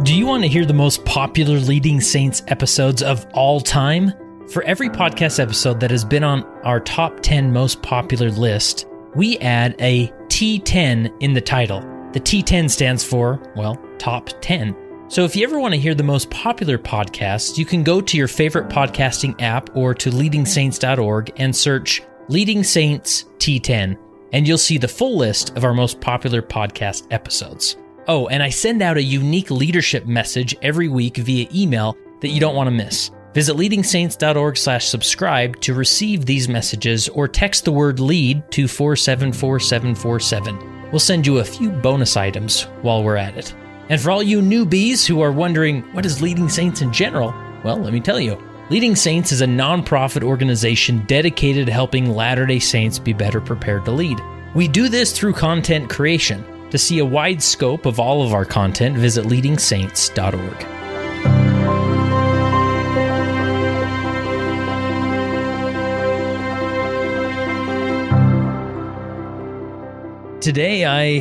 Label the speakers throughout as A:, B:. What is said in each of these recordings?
A: Do you want to hear the most popular Leading Saints episodes of all time? For every podcast episode that has been on our top 10 most popular list, we add a T10 in the title. The T10 stands for, well, top 10. So if you ever want to hear the most popular podcasts, you can go to your favorite podcasting app or to leadingsaints.org and search Leading Saints T10, and you'll see the full list of our most popular podcast episodes. Oh, and I send out a unique leadership message every week via email that you don't want to miss. Visit leadingsaints.org/subscribe to receive these messages or text the word LEAD to 474747. We'll send you a few bonus items while we're at it. And for all you newbies who are wondering, what is Leading Saints in general? Well, let me tell you. Leading Saints is a nonprofit organization dedicated to helping Latter-day Saints be better prepared to lead. We do this through content creation. To see a wide scope of all of our content, visit leadingsaints.org. Today, I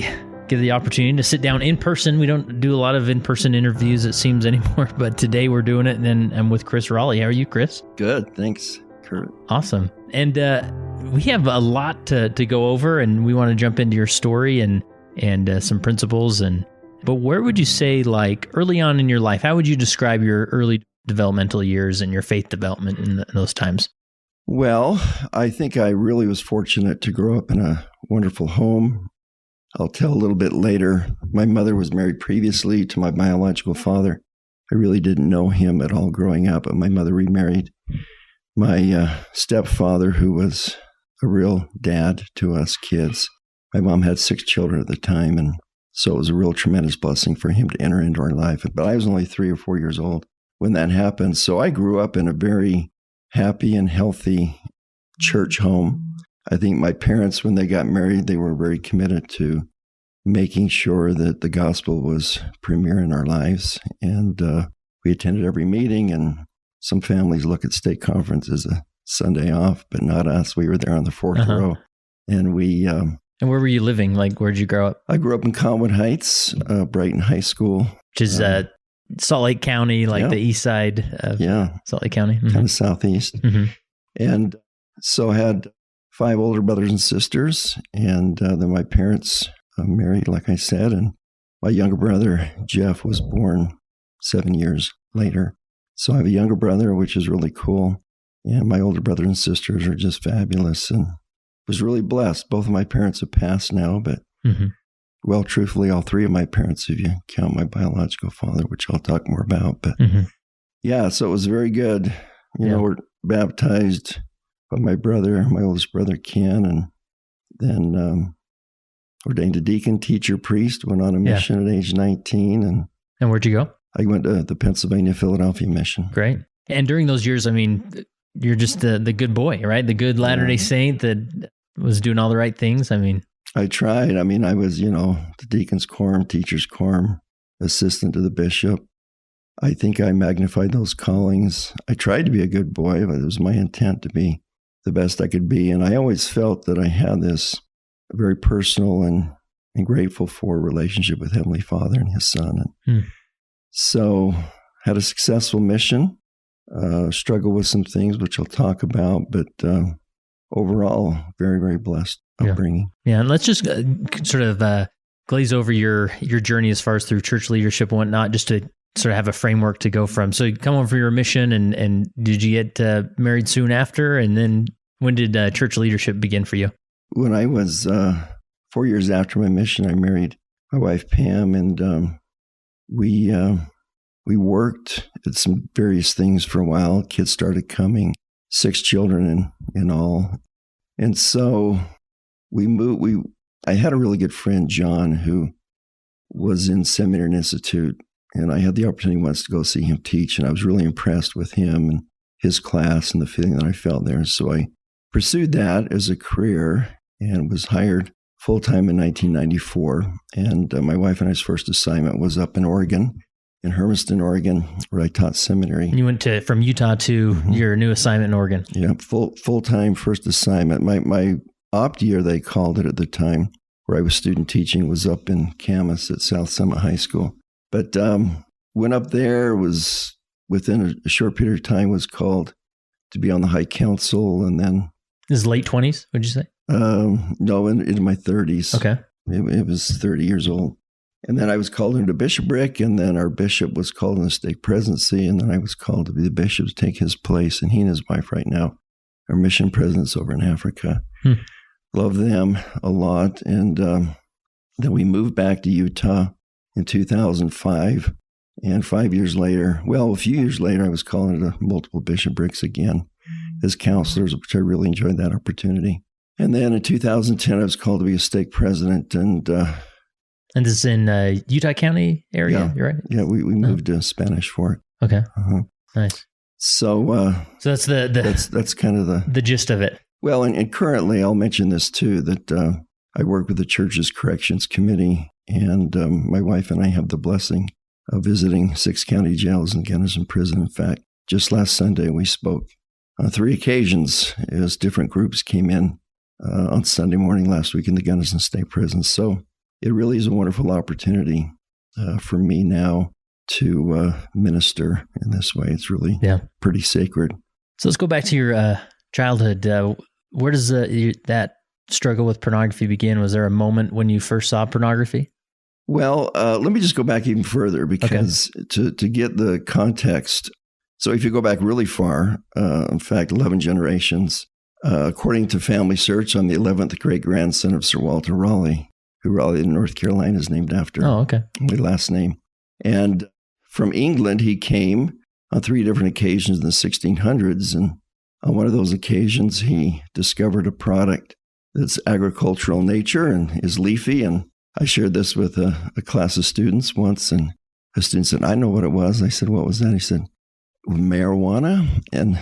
A: get the opportunity to sit down in person. We don't do a lot of in-person interviews, it seems, anymore, but today we're doing it, and I'm with Chris Raleigh. How are you, Chris?
B: Good, thanks, Kurt.
A: Awesome. And we have a lot to go over, and we want to jump into your story and some principles. But where would you say, like, early on in your life, how would you describe your early developmental years and your faith development in those times?
B: Well, I think I really was fortunate to grow up in a wonderful home. I'll tell a little bit later. My mother was married previously to my biological father. I really didn't know him at all growing up, but my mother remarried. My stepfather, who was a real dad to us kids. My mom had 6 children at the time, and so it was a real tremendous blessing for him to enter into our life. But I was only 3 or 4 years old when that happened. So I grew up in a very happy and healthy church home. I think my parents, when they got married, they were very committed to making sure that the gospel was premier in our lives. And we attended every meeting, and some families look at stake conference as a Sunday off, but not us. We were there on the 4th row. And we...
A: And where were you living? Like, where'd you grow up?
B: I grew up in Cottonwood Heights, Brighton High School.
A: Which is Salt Lake County, like the east side of Salt Lake County. Mm-hmm.
B: Kind of southeast.
A: Mm-hmm.
B: And so I had 5 older brothers and sisters. And then my parents married, like I said. And my younger brother, Jeff, was born 7 years later. So I have a younger brother, which is really cool. And my older brothers and sisters are just fabulous. And was really blessed. Both of my parents have passed now, but well, truthfully, all 3 of my parents, if you count my biological father, which I'll talk more about. But yeah, so it was very good. You know, we're baptized by my brother, my oldest brother, Ken, and then ordained a deacon, teacher, priest, went on a mission at age 19. And
A: where'd you go?
B: I went to the Pennsylvania-Philadelphia mission.
A: Great. And during those years, I mean, you're just the good boy, right? The good Latter-day Saint that was doing all the right things. I mean,
B: I tried. I mean, I was, the deacon's quorum, teacher's quorum, assistant to the bishop. I think I magnified those callings. I tried to be a good boy, but it was my intent to be the best I could be. And I always felt that I had this very personal and grateful for relationship with Heavenly Father and His Son. And so had a successful mission. Struggle with some things, which I'll talk about, but overall, very, very blessed upbringing.
A: Yeah, and let's just sort of glaze over your journey as far as through church leadership and whatnot, just to sort of have a framework to go from. So you come over for your mission, and did you get married soon after? And then when did church leadership begin for you?
B: When I was 4 years after my mission, I married my wife, Pam, and we worked at some various things for a while. Kids started coming, 6 children in all. And so we moved. I had a really good friend, John, who was in Seminary and Institute, and I had the opportunity once to go see him teach, and I was really impressed with him and his class and the feeling that I felt there. So I pursued that as a career and was hired full-time in 1994. And my wife and I's first assignment was up in Oregon, in Hermiston, Oregon, where I taught seminary.
A: And you went from Utah to your new assignment in Oregon.
B: Yeah, full-time first assignment. My opt year, they called it at the time, where I was student teaching, was up in Camas at South Summit High School. But went up there, was within a short period of time, was called to be on the High Council, and then...
A: This is late 20s, would you say?
B: No, in my 30s.
A: Okay.
B: It was 30 years old. And then I was called into bishopric, and then our bishop was called in the stake presidency, and then I was called to be the bishop to take his place, and he and his wife right now are mission presidents over in Africa. Love them a lot. And then we moved back to Utah in 2005, and 5 years later, a few years later, I was called into multiple bishoprics again as counselors, which I really enjoyed that opportunity. And then in 2010, I was called to be a stake president, and
A: this is in Utah County area,
B: yeah,
A: you're right?
B: Yeah, we moved to Spanish Fork.
A: Okay, nice.
B: So
A: that's
B: that's kind of
A: the gist of it.
B: Well, and currently, I'll mention this too, that I work with the church's corrections committee, and my wife and I have the blessing of visiting 6 county jails and Gunnison prison. In fact, just last Sunday, we spoke on 3 occasions as different groups came in on Sunday morning last week in the Gunnison State Prison. So it really is a wonderful opportunity for me now to minister in this way. It's really pretty sacred.
A: So let's go back to your childhood. Where does that struggle with pornography begin? Was there a moment when you first saw pornography?
B: Well, let me just go back even further, because to get the context. So if you go back really far, in fact, 11 generations, according to Family Search, I'm the 11th great-grandson of Sir Walter Raleigh, who Raleigh in North Carolina is named after.
A: Oh, okay.
B: My last name. And from England, he came on 3 different occasions in the 1600s. And on one of those occasions, he discovered a product that's agricultural in nature and is leafy. And I shared this with a class of students once, and a student said, I know what it was. I said, what was that? He said, marijuana? And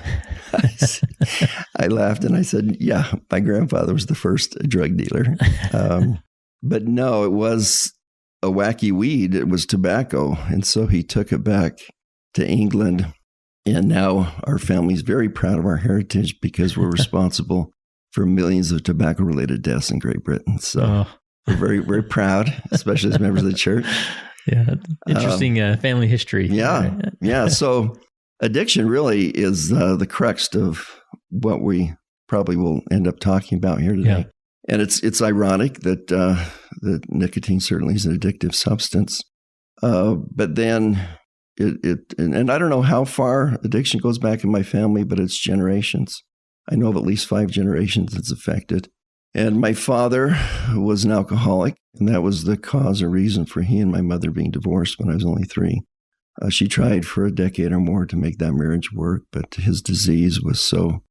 B: I laughed and I said, yeah, my grandfather was the first drug dealer. But no, it was a wacky weed. It was tobacco. And so he took it back to England. And now our family's very proud of our heritage, because we're responsible for millions of tobacco-related deaths in Great Britain. So we're very, very proud, especially as members of the church.
A: Yeah, interesting family history.
B: Yeah, right? Yeah. So addiction really is the crux of what we probably will end up talking about here today. Yeah. And it's ironic that nicotine certainly is an addictive substance, but then and I don't know how far addiction goes back in my family, but it's generations. I know of at least 5 generations it's affected. And my father was an alcoholic, and that was the cause or reason for he and my mother being divorced when I was only 3. She tried for a decade or more to make that marriage work, but his disease was so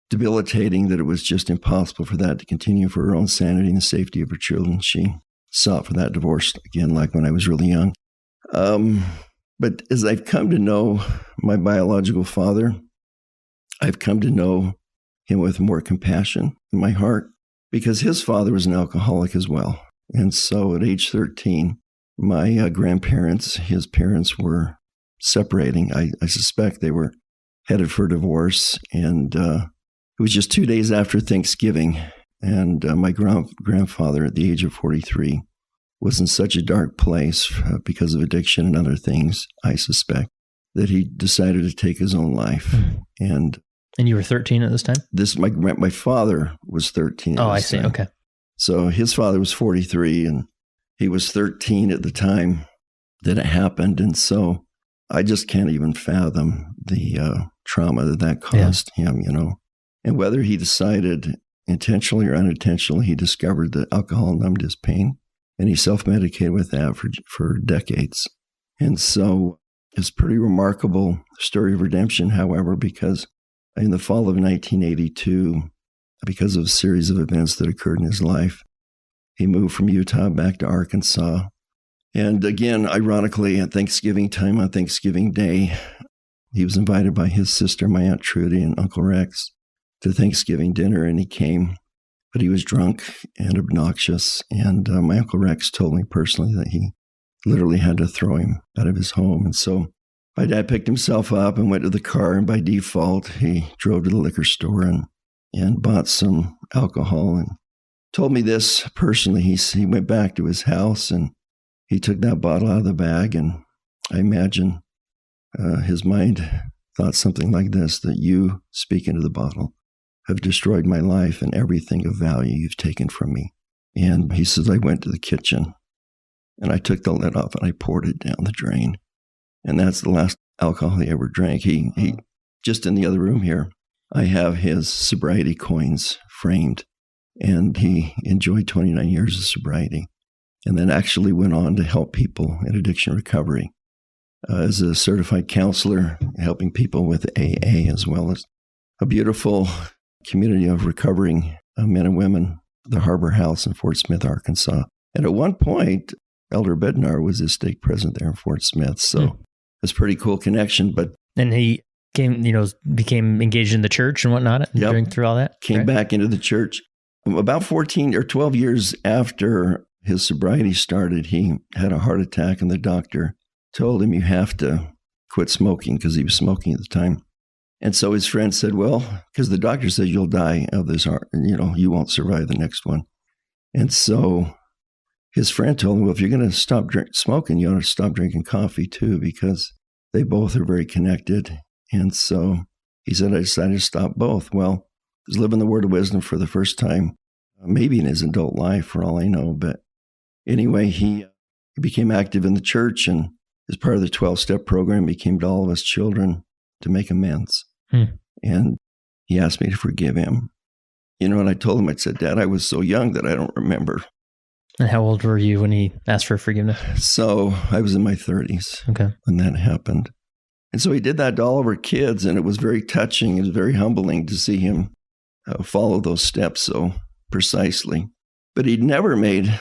B: debilitating that it was just impossible for that to continue. For her own sanity and the safety of her children, she sought for that divorce again, like when I was really young. But as I've come to know my biological father, I've come to know him with more compassion in my heart, because his father was an alcoholic as well. And so at age 13, my grandparents, his parents, were separating. I suspect they were headed for divorce, and it was just 2 days after Thanksgiving, and my grandfather, at the age of 43, was in such a dark place because of addiction and other things, I suspect, that he decided to take his own life. And
A: you were 13 at this time?
B: My father was 13.
A: Oh, I see.
B: Time.
A: Okay.
B: So his father was 43, and he was 13 at the time that it happened. And so I just can't even fathom the trauma that caused him, And whether he decided intentionally or unintentionally, he discovered that alcohol numbed his pain, and he self-medicated with that for decades. And so it's a pretty remarkable story of redemption, however, because in the fall of 1982, because of a series of events that occurred in his life, he moved from Utah back to Arkansas. And again, ironically, at Thanksgiving time, on Thanksgiving Day, he was invited by his sister, my Aunt Trudy, and Uncle Rex to Thanksgiving dinner, and he came, but he was drunk and obnoxious. And my Uncle Rex told me personally that he literally had to throw him out of his home. And so my dad picked himself up and went to the car, and by default, he drove to the liquor store and bought some alcohol and told me this personally. He went back to his house and he took that bottle out of the bag and I imagine his mind thought something like this, that you, speak into the bottle, have destroyed my life and everything of value you've taken from me. And he says, I went to the kitchen and I took the lid off and I poured it down the drain. And that's the last alcohol he ever drank. He just in the other room here, I have his sobriety coins framed, and he enjoyed 29 years of sobriety and then actually went on to help people in addiction recovery as a certified counselor, helping people with AA, as well as a beautiful community of recovering men and women, the Harbor House in Fort Smith, Arkansas. And at one point, Elder Bednar was his stake president there in Fort Smith. So it's a pretty cool connection.
A: And he became engaged in the church and whatnot during through all that?
B: Came back into the church. About 14 or 12 years after his sobriety started, he had a heart attack, and the doctor told him, you have to quit smoking, because he was smoking at the time. And so his friend said, well, because the doctor says you'll die of this heart, and you won't survive the next one. And so his friend told him, well, if you're going to stop smoking, you ought to stop drinking coffee too, because they both are very connected. And so he said, I decided to stop both. Well, he's living the word of wisdom for the first time, maybe in his adult life, for all I know. But anyway, he became active in the church, and as part of the 12-step program, he came to all of us children to make amends. And he asked me to forgive him. And I told him, I said, Dad, I was so young that I don't remember.
A: And how old were you when he asked for forgiveness?
B: So I was in my 30s when that happened. And so he did that to all of our kids, and it was very touching. It was very humbling to see him follow those steps so precisely. But he'd never made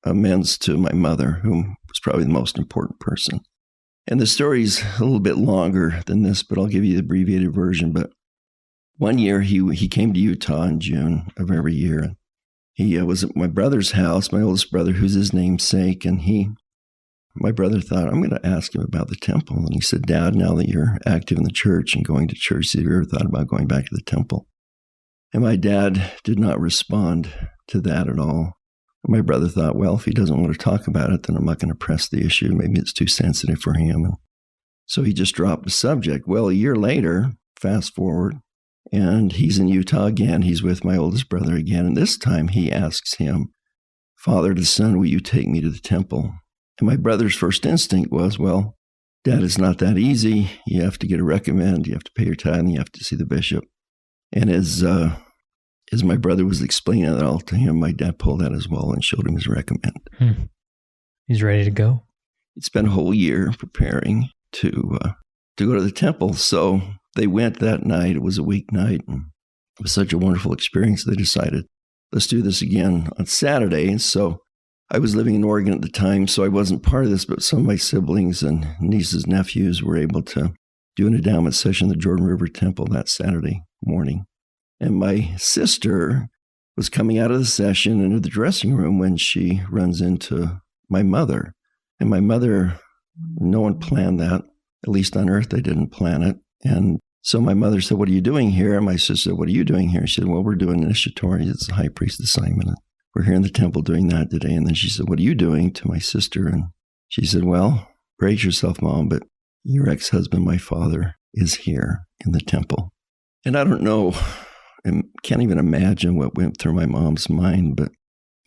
B: amends to my mother, whom was probably the most important person. And the story's a little bit longer than this, but I'll give you the abbreviated version. But one year he came to Utah in June of every year. He was at my brother's house, my oldest brother, who's his namesake, and my brother thought, I'm going to ask him about the temple. And he said, Dad, now that you're active in the church and going to church, have you ever thought about going back to the temple? And my dad did not respond to that at all. My brother thought, well, if he doesn't want to talk about it, then I'm not going to press the issue. Maybe it's too sensitive for him. And so he just dropped the subject. Well, a year later, fast forward, and he's in Utah again. He's with my oldest brother again. And this time he asks him, Father to Son, will you take me to the temple? And my brother's first instinct was, well, Dad, it's not that easy. You have to get a recommend. You have to pay your tithe, and you have to see the bishop. And as my brother was explaining that all to him, my dad pulled out his wallet and showed him his recommend.
A: He's ready to go.
B: He'd spent a whole year preparing to go to the temple. So they went that night. It was a weeknight, and it was such a wonderful experience. They decided, let's do this again on Saturday. And so I was living in Oregon at the time, so I wasn't part of this, but some of my siblings and nieces, nephews were able to do an endowment session at the Jordan River Temple that Saturday morning. And my sister was coming out of the session into the dressing room when she runs into my mother. And my mother, no one planned that. At least on earth, they didn't plan it. And so my mother said, what are you doing here? And my sister said, what are you doing here? She said, well, we're doing initiatory. It's a high priest assignment. We're here in the temple doing that today. And then she said, what are you doing, to my sister? And she said, well, brace yourself, Mom, but your ex-husband, my father, is here in the temple. And I don't know, and can't even imagine what went through my mom's mind, but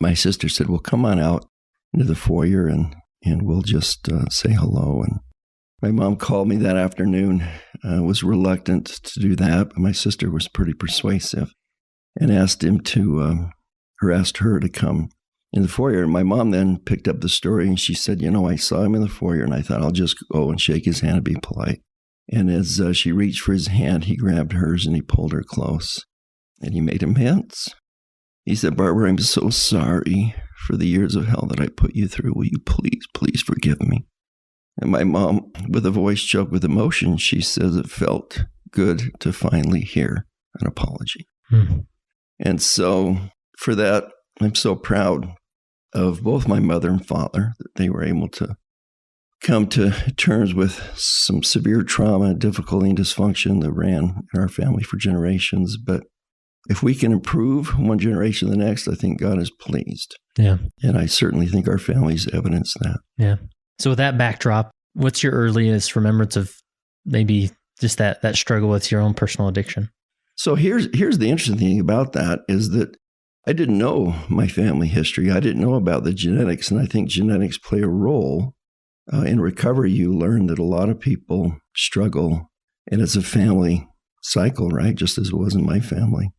B: my sister said, well, come on out into the foyer and we'll just say hello. And my mom called me that afternoon, was reluctant to do that, but my sister was pretty persuasive and asked her to come in the foyer. And my mom then picked up the story and she said, I saw him in the foyer and I thought I'll just go and shake his hand and be polite. And as she reached for his hand, he grabbed hers and he pulled her close and he made amends. He said, Barbara, I'm so sorry for the years of hell that I put you through. Will you please forgive me? And my mom, with a voice choked with emotion, she says it felt good to finally hear an apology. And so for that, I'm so proud of both my mother and father that they were able to come to terms with some severe trauma, difficulty, and dysfunction that ran in our family for generations. But if we can improve one generation to the next, I think God is pleased.
A: Yeah.
B: And I certainly think our family's evidence that.
A: Yeah. So with that backdrop, What's your earliest remembrance of maybe just that struggle with your own personal addiction?
B: So here's the interesting thing about that is that I didn't know my family history. I didn't know about the genetics, and I think genetics play a role. In recovery, you learn that a lot of people struggle, and it's a family cycle, right? Just as it was in my family.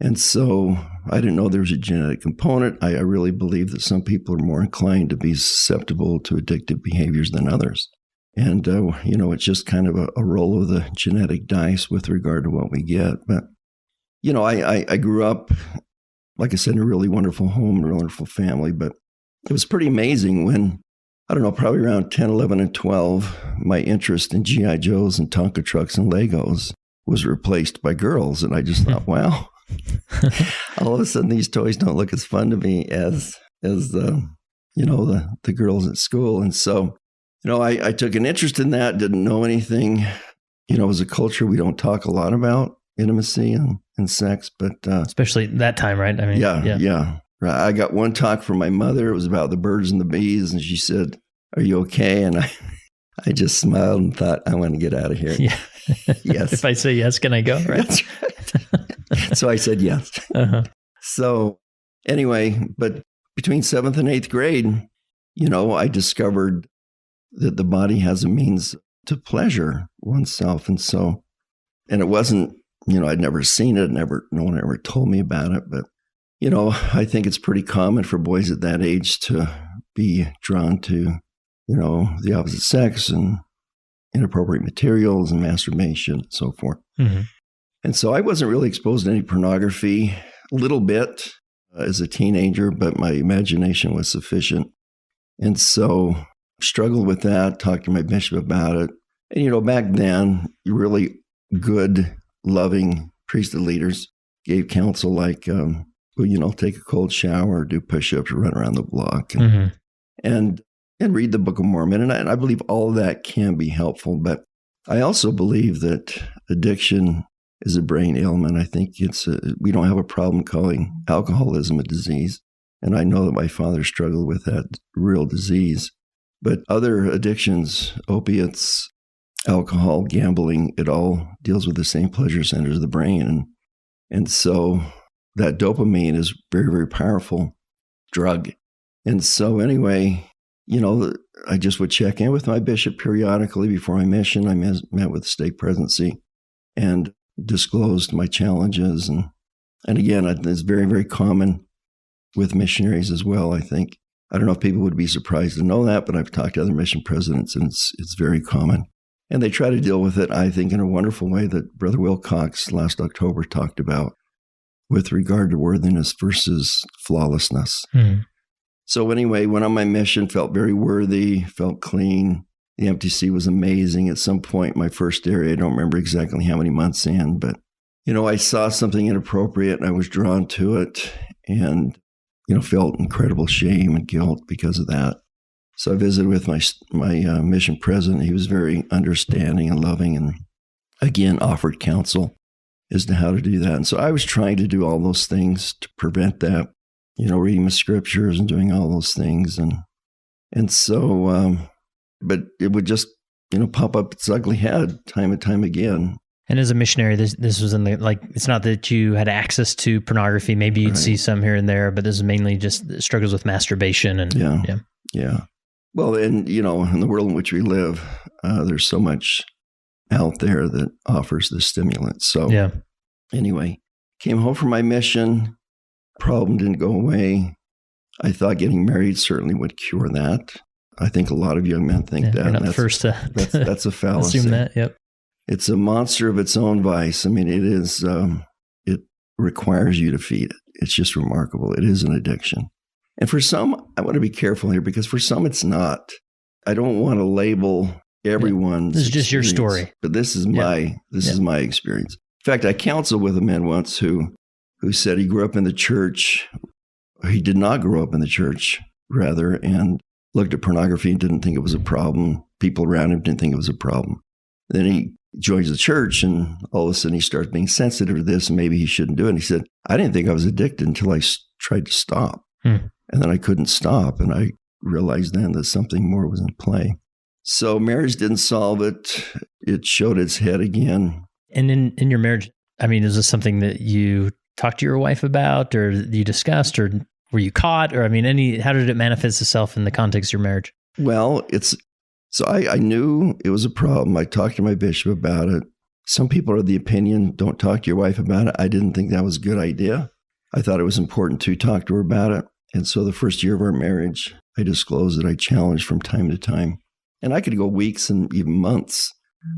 B: And so I didn't know there was a genetic component. I really believe that some people are more inclined to be susceptible to addictive behaviors than others. And, it's just kind of a roll of the genetic dice with regard to what we get. But, I grew up, like I said, in a really wonderful home, and a wonderful family. But it was pretty amazing when, I don't know, probably around 10, 11, and 12, my interest in G.I. Joes and Tonka trucks and Legos was replaced by girls. And I just thought, wow, all of a sudden these toys don't look as fun to me as the girls at school. And so, I took an interest in that, didn't know anything. As a culture, we don't talk a lot about intimacy and sex, but
A: especially that time, right? I mean,
B: yeah. I got one talk from my mother. It was about the birds and the bees, and she said, "Are you okay?" And I just smiled and thought, I want to get out of here.
A: Yeah.
B: Yes.
A: If I say yes, can I go? Right.
B: That's right. So I said yes.
A: Uh-huh.
B: So anyway, but between 7th and 8th grade, I discovered that the body has a means to pleasure oneself. And it wasn't, I'd never seen it, no one ever told me about it. But, I think it's pretty common for boys at that age to be drawn to, the opposite sex and inappropriate materials and masturbation and so forth.
A: Mm-hmm.
B: And so I wasn't really exposed to any pornography, a little bit as a teenager, but my imagination was sufficient. And so struggled with that, talked to my bishop about it. And, back then, really good, loving priesthood leaders gave counsel like, take a cold shower, do push-ups, run around the block, and read the Book of Mormon. And I believe all of that can be helpful. But I also believe that addiction is a brain ailment. I think we don't have a problem calling alcoholism a disease. And I know that my father struggled with that real disease. But other addictions, opiates, alcohol, gambling, it all deals with the same pleasure centers of the brain. And so that dopamine is very, very powerful drug. And so anyway, I just would check in with my bishop periodically before my mission. I met with the stake presidency and disclosed my challenges. And again, it's very, very common with missionaries as well, I think. I don't know if people would be surprised to know that, but I've talked to other mission presidents, and it's very common. And they try to deal with it, I think, in a wonderful way that Brother Wilcox last October talked about with regard to worthiness versus flawlessness.
A: Mm.
B: So anyway, went on my mission, felt very worthy, felt clean. The MTC was amazing. At some point, my first area, I don't remember exactly how many months in, but, I saw something inappropriate and I was drawn to it and, felt incredible shame and guilt because of that. So I visited with my mission president. He was very understanding and loving and, again, offered counsel as to how to do that. And so I was trying to do all those things to prevent that, reading the scriptures and doing all those things. And so, but it would just, pop up its ugly head time and time again.
A: And as a missionary, this was in it's not that you had access to pornography. Maybe you'd see some here and there, but this is mainly just struggles with masturbation. And
B: yeah. Well, and, in the world in which we live, there's so much out there that offers the stimulant. So anyway, came home from my mission. Problem didn't go away. I thought getting married certainly would cure that. I think a lot of young men think that.
A: You're not the first to
B: that's a fallacy.
A: Assume that, yep.
B: It's a monster of its own vice. I mean, it is, it requires you to feed it. It's just remarkable. It is an addiction. And for some, I want to be careful here because for some it's not. I don't want to label everyone's
A: This is just your story.
B: But this is my experience. In fact, I counseled with a man once who said he grew up in the church. He did not grow up in the church, rather, and looked at pornography and didn't think it was a problem. People around him didn't think it was a problem. Then he joins the church and all of a sudden he starts being sensitive to this and maybe he shouldn't do it. And he said, I didn't think I was addicted until I tried to stop. And then I couldn't stop. And I realized then that something more was in play. So marriage didn't solve it. It showed its head again.
A: And in your marriage, I mean, is this something that you talked to your wife about, or you discussed, or were you caught, or I mean, how did it manifest itself in the context of your marriage?
B: Well, I knew it was a problem. I talked to my bishop about it. Some people are of the opinion, don't talk to your wife about it. I didn't think that was a good idea. I thought it was important to talk to her about it. And so the first year of our marriage, I disclosed that I challenged from time to time. And I could go weeks and even months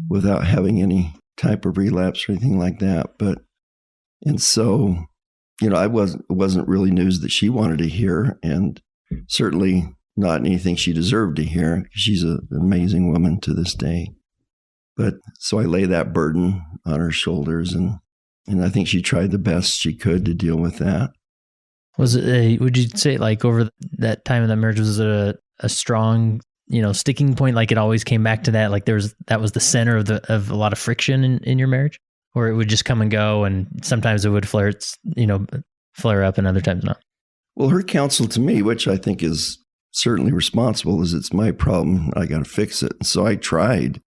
B: without having any type of relapse or anything like that. And so, it wasn't really news that she wanted to hear, and certainly not anything she deserved to hear. She's an amazing woman to this day. But so I lay that burden on her shoulders, and I think she tried the best she could to deal with that.
A: Was it would you say, like, over that time of that marriage, was it a strong, sticking point? Like it always came back to that, like that was the center of a lot of friction in your marriage? Or it would just come and go, and sometimes it would flare up and other times not?
B: Well, her counsel to me, which I think is certainly responsible, is it's my problem. I got to fix it. And so I tried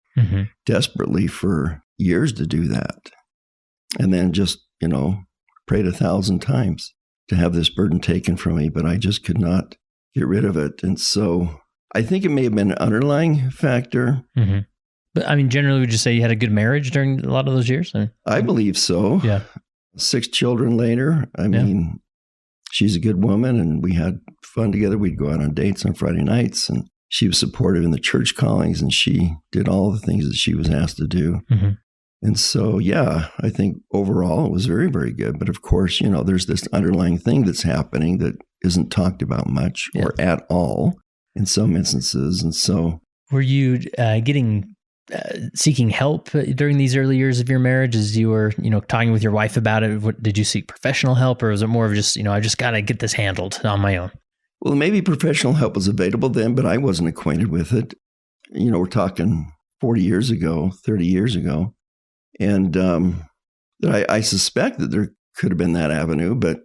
B: desperately for years to do that. And then just, prayed 1,000 times to have this burden taken from me, but I just could not get rid of it. And so I think it may have been an underlying factor.
A: Mm-hmm. But I mean, generally, would you say you had a good marriage during a lot of those years?
B: I believe so.
A: Yeah.
B: 6 children later. I mean, she's a good woman, and we had fun together. We'd go out on dates on Friday nights, and she was supportive in the church callings, and she did all the things that she was asked to do. Mm-hmm. And so, I think overall it was very, very good. But of course, there's this underlying thing that's happening that isn't talked about much or at all in some instances. And so,
A: were you seeking help during these early years of your marriage as you were, talking with your wife about it? Did you seek professional help, or was it more of just, I just got to get this handled on my own?
B: Well, maybe professional help was available then, but I wasn't acquainted with it. We're talking 40 years ago, 30 years ago. And I suspect that there could have been that avenue, but,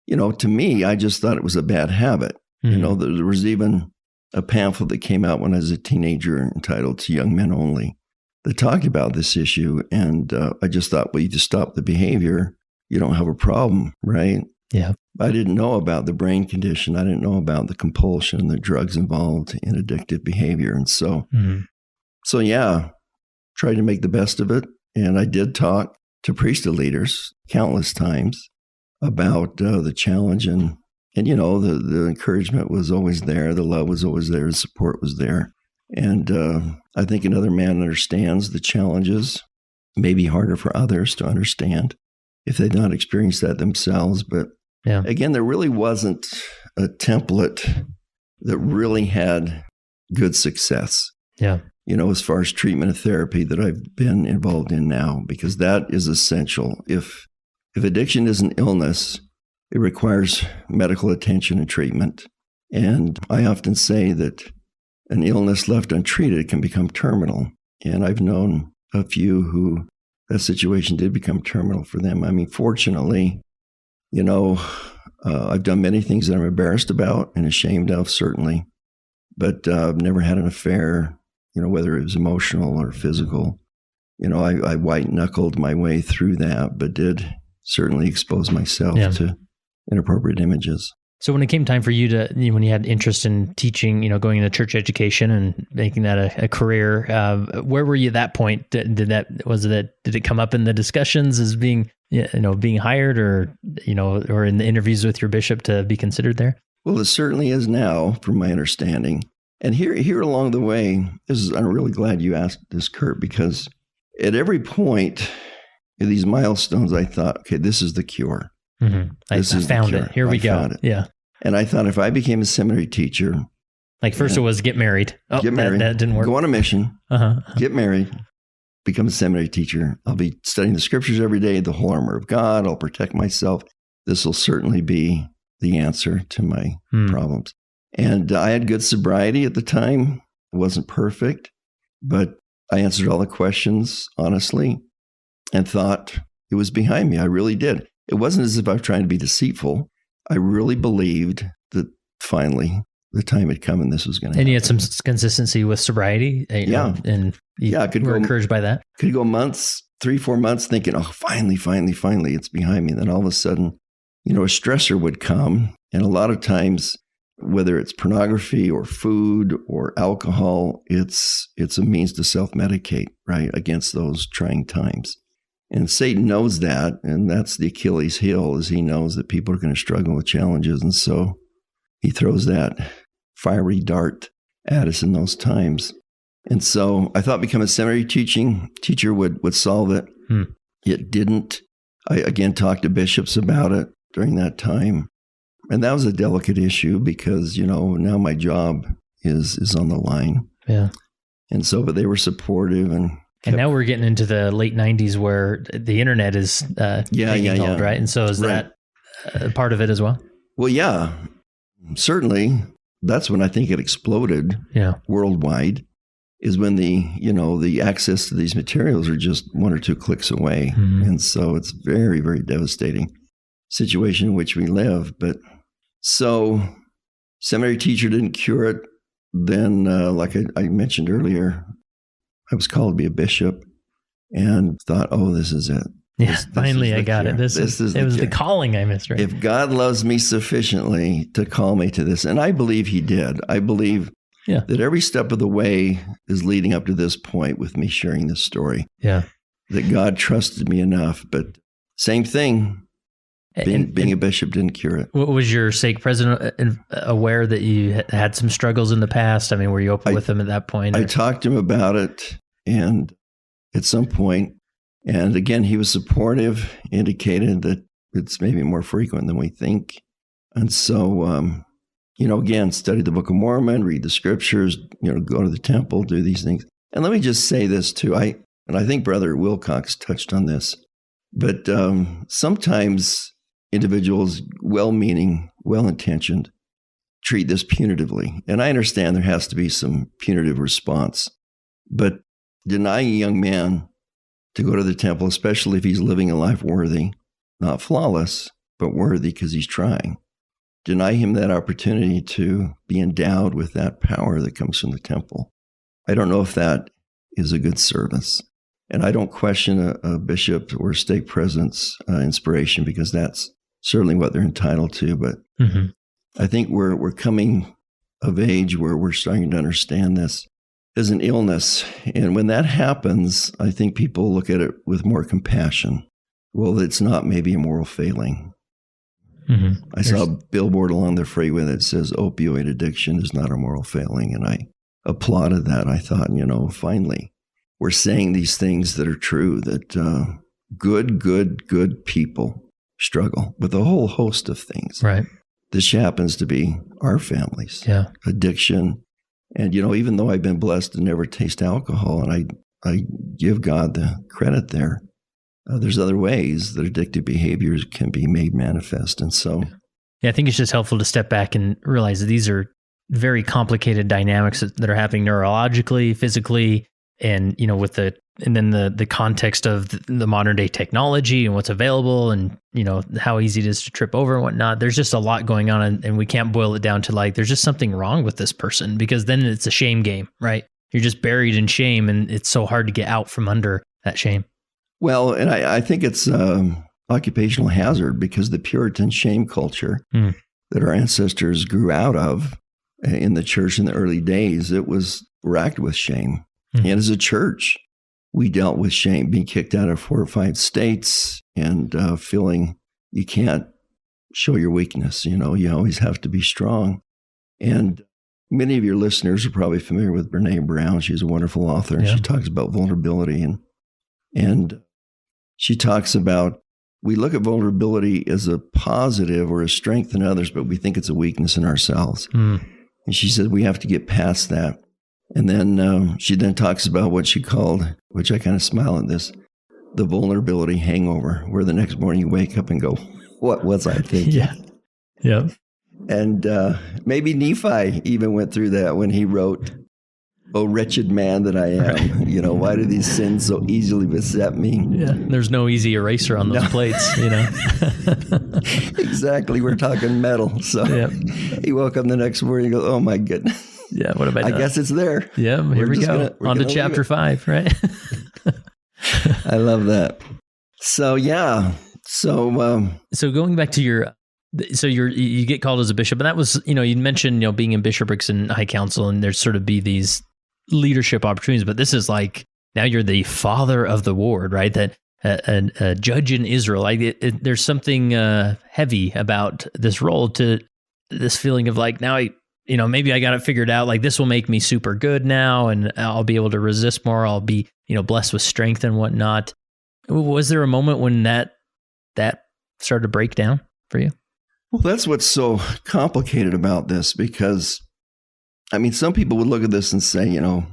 B: to me, I just thought it was a bad habit. Mm-hmm. There was even a pamphlet that came out when I was a teenager entitled To Young Men Only that talked about this issue. And I just thought, well, you just stop the behavior, you don't have a problem, right?
A: Yeah.
B: I didn't know about the brain condition. I didn't know about the compulsion, the drugs involved in addictive behavior. And so, tried to make the best of it. And I did talk to priesthood leaders countless times about the challenge, and the encouragement was always there, the love was always there, the support was there. And I think another man understands the challenges. May be harder for others to understand if they've not experienced that themselves. But again, there really wasn't a template that really had good success.
A: Yeah.
B: As far as treatment and therapy that I've been involved in now, because that is essential. If addiction is an illness, it requires medical attention and treatment. And I often say that an illness left untreated can become terminal. And I've known a few who that situation did become terminal for them. I mean, fortunately, I've done many things that I'm embarrassed about and ashamed of, certainly. But I've never had an affair, whether it was emotional or physical. I white-knuckled my way through that, but did certainly expose myself to inappropriate images.
A: So when it came time for you to, when you had interest in teaching, going into church education and making that a career, where were you at that point? Did it come up in the discussions as being hired, or in the interviews with your bishop to be considered there?
B: Well, it certainly is now, from my understanding. And here along the way, I'm really glad you asked this, Kurt, because at every point in these milestones, I thought, okay, this is the cure.
A: Mm-hmm. I found it. Here we go. Yeah.
B: And I thought if I became a seminary teacher.
A: Like first it was get married. Oh, get married. That didn't work.
B: Go on a mission. Get married. Become a seminary teacher. I'll be studying the scriptures every day, the whole armor of God. I'll protect myself. This will certainly be the answer to my problems. And I had good sobriety at the time. It wasn't perfect, but I answered all the questions honestly and thought it was behind me. I really did. It wasn't as if I was trying to be deceitful. I really believed that finally the time had come and this was going to happen.
A: And you had some consistency with sobriety.
B: Yeah.
A: And you were encouraged by that.
B: Could go months, 3-4 months thinking, oh, finally, it's behind me. And then all of a sudden, a stressor would come. And a lot of times, whether it's pornography or food or alcohol, it's a means to self-medicate, right, against those trying times. And Satan knows that, and that's the Achilles heel, is he knows that people are going to struggle with challenges. And so he throws that fiery dart at us in those times. And so I thought becoming a seminary teacher would solve it. It didn't. I, again, talked to bishops about it during that time. And that was a delicate issue because, now my job is on the line.
A: Yeah.
B: And so, but they were supportive. And
A: now we're getting into the late 90s where the internet is taking hold, right? And so is that part of it as well? Well,
B: yeah, certainly. That's when I think it exploded worldwide, is when the access to these materials are just 1 or 2 clicks away. Mm-hmm. And so it's very, very devastating situation in which we live. But so seminary teacher didn't cure it. Then, like I mentioned earlier, I was called to be a bishop and thought, oh, this is it.
A: Yeah, finally I got it. It was the calling I missed, right?
B: If God loves me sufficiently to call me to this, and I believe he did. I believe that every step of the way is leading up to this point with me sharing this story.
A: Yeah.
B: That God trusted me enough, but same thing. Being a bishop didn't cure it.
A: Was your stake president aware that you had some struggles in the past? I mean, were you open with him at that point?
B: I talked to him about it, and at some point, and again, he was supportive, indicated that it's maybe more frequent than we think. And so, again, study the Book of Mormon, read the scriptures, go to the temple, do these things. And let me just say this too. I think Brother Wilcox touched on this, but sometimes individuals, well-meaning, well-intentioned, treat this punitively. And I understand there has to be some punitive response. But denying a young man to go to the temple, especially if he's living a life worthy, not flawless, but worthy because he's trying, deny him that opportunity to be endowed with that power that comes from the temple. I don't know if that is a good service. And I don't question a bishop or stake president's inspiration, because that's certainly what they're entitled to. But I think we're coming of age where we're starting to understand this as an illness. And when that happens, I think people look at it with more compassion. Well, it's not maybe a moral failing. Mm-hmm. I saw a billboard along the freeway that says opioid addiction is not a moral failing. And I applauded that. I thought, finally, we're saying these things that are true, that good people struggle with a whole host of things.
A: Right.
B: This happens to be our families.
A: Yeah.
B: Addiction. And, even though I've been blessed to never taste alcohol, and I give God the credit there, there's other ways that addictive behaviors can be made manifest. And so.
A: Yeah, I think it's just helpful to step back and realize that these are very complicated dynamics that are happening neurologically, physically, and, and then the context of the modern day technology and what's available, and, how easy it is to trip over and whatnot. There's just a lot going on, and we can't boil it down to there's just something wrong with this person, because then it's a shame game, right? You're just buried in shame, and it's so hard to get out from under that shame.
B: Well, and I think it's occupational hazard, because the Puritan shame culture that our ancestors grew out of in the church in the early days, it was racked with shame. And as a church, we dealt with shame, being kicked out of 4 or 5 states and feeling you can't show your weakness. You always have to be strong. And many of your listeners are probably familiar with Brene Brown. She's a wonderful author, and she talks about vulnerability. And she talks about, we look at vulnerability as a positive or a strength in others, but we think it's a weakness in ourselves. And she said we have to get past that. And then she then talks about what she called, which I kind of smile at this, the vulnerability hangover, where the next morning you wake up and go, what was I thinking?
A: Yeah.
B: And maybe Nephi even went through that when he wrote Oh, wretched man that I am. You know, why do these sins so easily beset me?
A: Yeah, there's no easy eraser on those plates, you know.
B: Exactly. We're talking metal. So he woke up the next morning and goes, oh, my goodness.
A: Yeah, what have I done?
B: I guess it's there.
A: Yeah, here we go. On to chapter 5, right?
B: I love that. So, yeah. So
A: going back to you get called as a bishop, and that was, you know, you mentioned, you know, being in bishoprics and high council, and there's sort of be these leadership opportunities, but this is like, now you're the father of the ward, right? That a judge in Israel, like there's something heavy about this role, to this feeling of like, now maybe I got it figured out, like this will make me super good now, and I'll be able to resist more. I'll be, you know, blessed with strength and whatnot. Was there a moment when that started to break down for you?
B: Well, that's what's so complicated about this, because, I mean, some people would look at this and say, you know,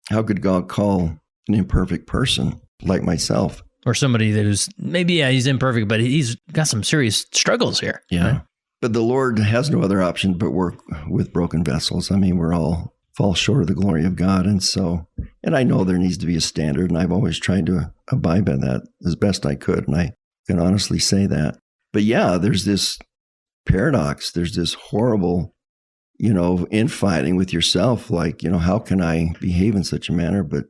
B: how could God call an imperfect person like myself? Or
A: somebody who's maybe, he's imperfect, but he's got some serious struggles here.
B: Yeah. Right? But the Lord has no other option but work with broken vessels. I mean, we're all fall short of the glory of God. And I know there needs to be a standard, and I've always tried to abide by that as best I could. And I can honestly say that. But yeah, there's this paradox. There's this horrible, you know, infighting with yourself. Like, you know, how can I behave in such a manner? But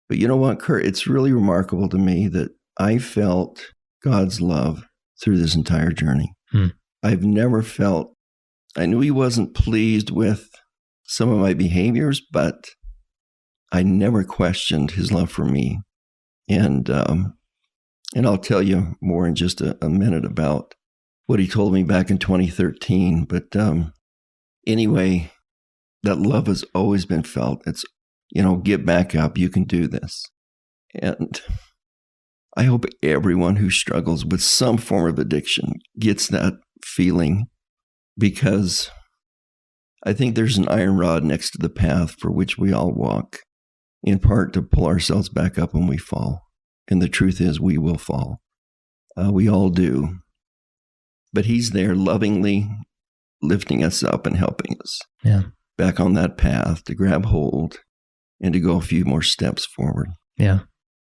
B: you know what, Kurt, it's really remarkable to me that I felt God's love through this entire journey. I've never felt, I knew he wasn't pleased with some of my behaviors, but I never questioned his love for me. And I'll tell you more in just a minute about what he told me back in 2013. But anyway, that love has always been felt. It's, you know, get back up. You can do this. And I hope everyone who struggles with some form of addiction gets that feeling, because I think there's an iron rod next to the path for which we all walk, in part to pull ourselves back up when we fall. And the truth is, we will fall. We all do. But he's there lovingly lifting us up and helping us back on that path to grab hold and to go a few more steps forward.
A: Yeah.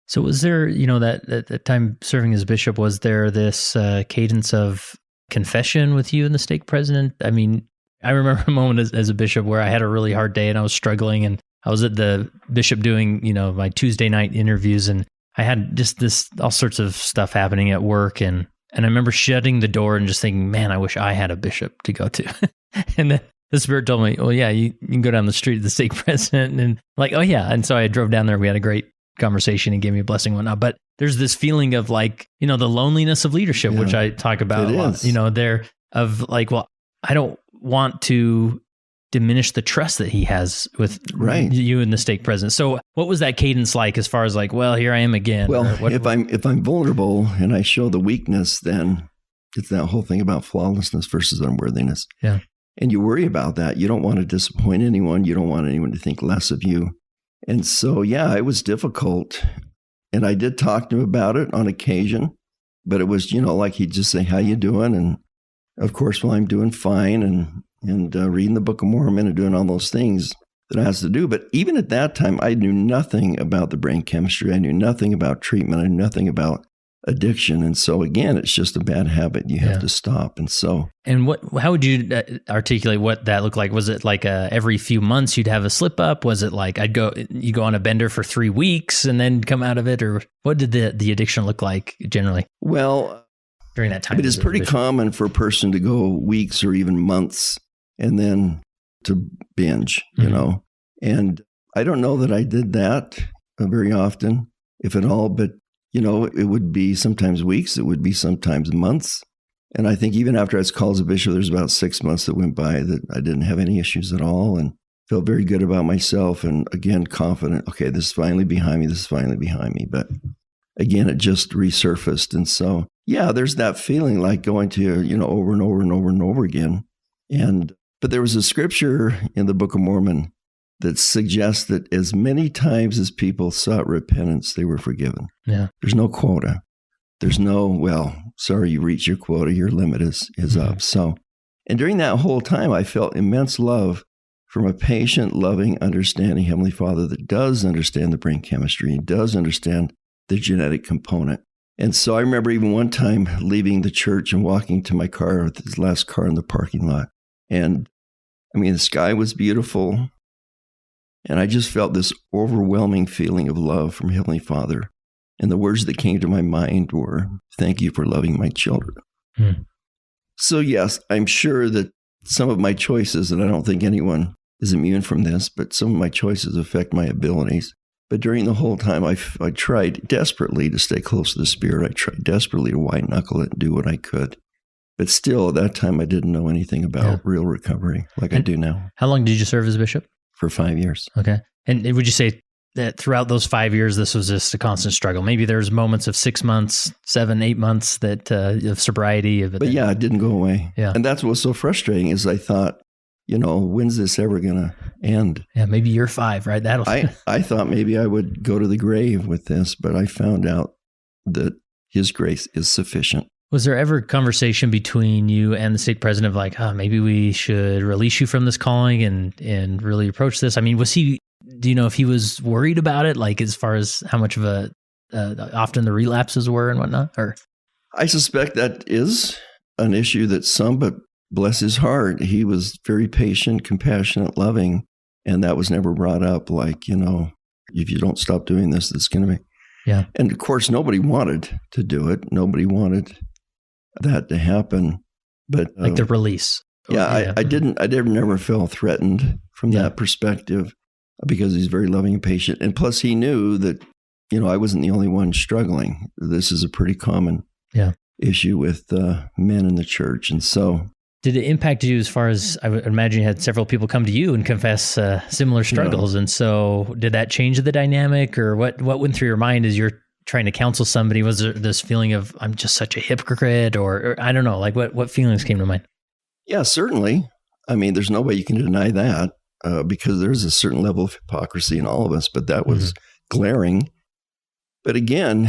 A: So was there, you know, that time serving as bishop, was there this cadence of confession with you and the stake president? I mean, I remember a moment as a bishop where I had a really hard day and I was struggling, and I was at the bishop doing, you know, my Tuesday night interviews, and I had just this all sorts of stuff happening at work, and I remember shutting the door and just thinking, man, I wish I had a bishop to go to. And then the Spirit told me, well, yeah, you can go down the street to the stake president, and like, oh yeah. And so I drove down there. We had a great conversation and gave me a blessing and whatnot. But there's this feeling of like, you know, the loneliness of leadership, which I talk about a lot, you know, there of like, well, I don't want to diminish the trust that he has with you and the stake president. So what was that cadence like as far as like, well, here I am again?
B: Well, if I'm vulnerable and I show the weakness, then it's that whole thing about flawlessness versus unworthiness.
A: Yeah.
B: And you worry about that. You don't want to disappoint anyone. You don't want anyone to think less of you. And so, yeah, it was difficult. And I did talk to him about it on occasion, but it was, you know, like he'd just say, how you doing? And of course, well, I'm doing fine. And reading the Book of Mormon and doing all those things that I has to do. But even at that time, I knew nothing about the brain chemistry. I knew nothing about treatment. I knew nothing about addiction. And so again, it's just a bad habit. You have to stop. And so.
A: And how would you articulate what that looked like? Was it like every few months you'd have a slip up? Was it like you go on a bender for 3 weeks and then come out of it? Or what did the addiction look like generally?
B: Well,
A: during that time.
B: It is pretty common for a person to go weeks or even months and then to binge, you know. And I don't know that I did that very often, if at all, but you know, it would be sometimes weeks, it would be sometimes months. And I think even after I was called as a bishop, there's about 6 months that went by that I didn't have any issues at all, and felt very good about myself. And again, confident, okay, this is finally behind me. This is finally behind me. But again, it just resurfaced. And so, yeah, there's that feeling like going to, you know, over and over and over and over again. But there was a scripture in the Book of Mormon that suggests that as many times as people sought repentance, they were forgiven.
A: Yeah.
B: There's no quota. There's no, well, sorry, you reached your quota. Your limit is up. So, and during that whole time, I felt immense love from a patient, loving, understanding Heavenly Father that does understand the brain chemistry and does understand the genetic component. And so I remember even one time leaving the church and walking to my car with his last car in the parking lot. And I mean, the sky was beautiful. And I just felt this overwhelming feeling of love from Heavenly Father. And the words that came to my mind were, "Thank you for loving my children." So yes, I'm sure that some of my choices, and I don't think anyone is immune from this, but some of my choices affect my abilities. But during the whole time, I tried desperately to stay close to the Spirit. I tried desperately to white knuckle it and do what I could. But still, at that time, I didn't know anything about real recovery like I do now.
A: How long did you serve as bishop?
B: For 5 years.
A: Okay. And would you say that throughout those 5 years, this was just a constant struggle? Maybe there's moments of 6 months, 7, 8 months that of sobriety. But yeah,
B: it didn't go away.
A: Yeah.
B: And that's what's so frustrating is I thought, when's this ever going to end?
A: Yeah, maybe year 5, right?
B: I thought maybe I would go to the grave with this, but I found out that His grace is sufficient.
A: Was there ever a conversation between you and the stake president of like, maybe we should release you from this calling and really approach this? I mean, do you know if he was worried about it, like as far as how much of often the relapses were and whatnot? Or
B: I suspect that is an issue that but bless his heart, he was very patient, compassionate, loving, and that was never brought up like, if you don't stop doing this, it's going to be.
A: Yeah.
B: And of course, nobody wanted to do it. Nobody wanted that to happen. But
A: like the release.
B: Yeah, I never felt threatened from that perspective because he's very loving and patient. And plus he knew that, I wasn't the only one struggling. This is a pretty common issue with men in the church. And so.
A: Did it impact you as far as, I would imagine you had several people come to you and confess similar struggles. And so did that change the dynamic, or what went through your mind as you're trying to counsel somebody? Was there this feeling of, I'm just such a hypocrite, or I don't know, like what feelings came to mind? Yeah,
B: certainly. I mean, there's no way you can deny that because there's a certain level of hypocrisy in all of us, but that was glaring. But again,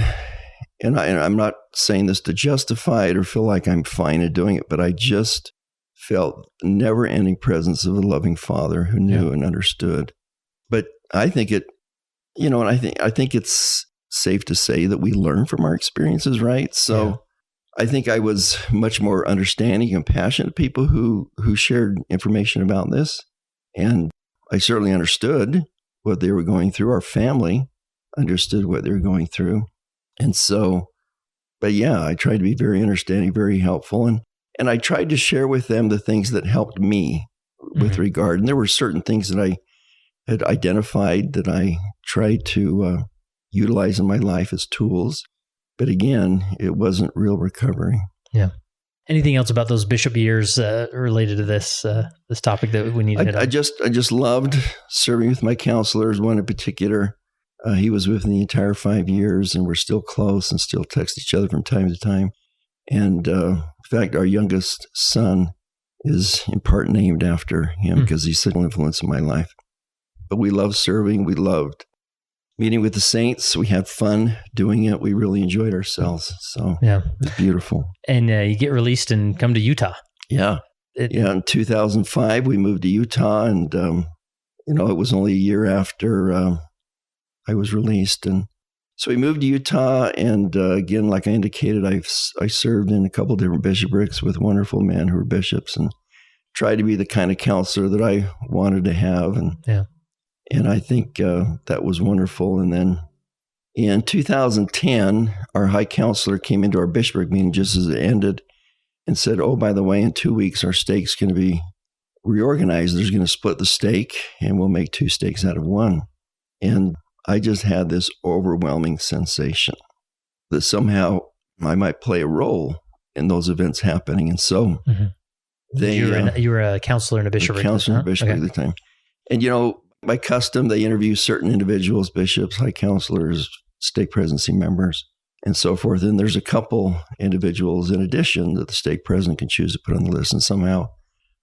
B: and I'm not saying this to justify it or feel like I'm fine at doing it, but I just felt never-ending presence of a loving Father who knew and understood. But I think and I think it's safe to say that we learn from our experiences, right? So I think I was much more understanding and compassionate to people who shared information about this. And I certainly understood what they were going through. Our family understood what they were going through. And so, but I tried to be very understanding, very helpful. And I tried to share with them the things that helped me with regard. And there were certain things that I had identified that I tried to utilize in my life as tools. But again, it wasn't real recovery.
A: Yeah. Anything else about those bishop years related to this topic that we need to hit on?
B: I just loved serving with my counselors. One in particular, he was with me the entire 5 years, and we're still close and still text each other from time to time. And in fact, our youngest son is in part named after him because he's such an influence in my life. But we loved serving. We loved meeting with the saints. We had fun doing it. We really enjoyed ourselves. So it was beautiful.
A: And you get released and come to Utah.
B: Yeah. In 2005, we moved to Utah, and it was only a year after I was released. And so we moved to Utah, and again, like I indicated, I served in a couple of different bishoprics with wonderful men who were bishops, and tried to be the kind of counselor that I wanted to have. And I think that was wonderful. And then in 2010, our high counselor came into our bishopric meeting just as it ended and said, "Oh, by the way, in 2 weeks, our stake's going to be reorganized. There's going to split the stake, and we'll make 2 stakes out of 1. And I just had this overwhelming sensation that somehow I might play a role in those events happening. And so
A: you were a counselor in a bishopric.
B: Counselor in a bishopric at the time. And, by custom, they interview certain individuals, bishops, high counselors, stake presidency members, and so forth. And there's a couple individuals in addition that the stake president can choose to put on the list. And somehow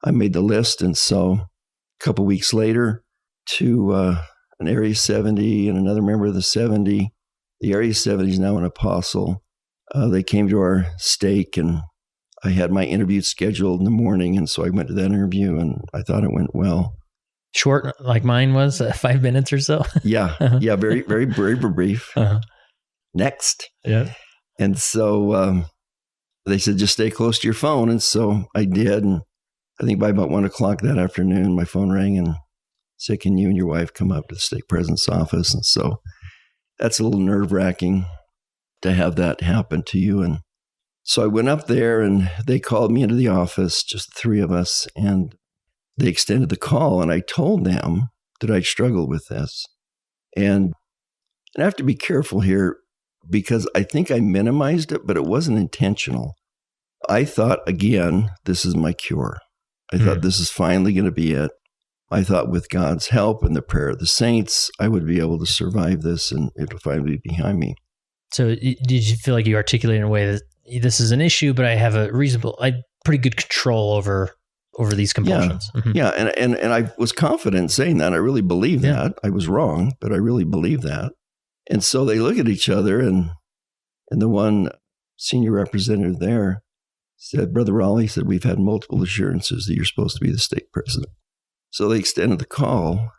B: I made the list. And so a couple weeks later, to an Area 70 and another member of the 70, the Area 70 is now an apostle. They came to our stake, and I had my interview scheduled in the morning. And so I went to that interview, and I thought it went well.
A: Short, like mine was, 5 minutes or so.
B: Yeah.
A: Uh-huh.
B: Yeah. Very, very, very brief.
A: Uh-huh.
B: Next.
A: Yeah.
B: And so they said, just stay close to your phone. And so I did. And I think by about 1 o'clock that afternoon, my phone rang and said, can you and your wife come up to the stake president's office? And so that's a little nerve-wracking to have that happen to you. And so I went up there and they called me into the office, just the three of us, and they extended the call. And I told them that I'd struggled with this. And I have to be careful here because I think I minimized it, but it wasn't intentional. I thought, again, this is my cure. I thought this is finally going to be it. I thought with God's help and the prayer of the saints, I would be able to survive this and it would finally be behind me. So
A: did you feel like you articulated in a way that this is an issue, but I have a pretty good control over these compulsions?
B: Yeah, and I was confident saying that. I really believe that. I was wrong, but I really believe that. And so they look at each other, and the one senior representative there said, Brother Raleigh, said, we've had multiple assurances that you're supposed to be the stake president. So they extended the call.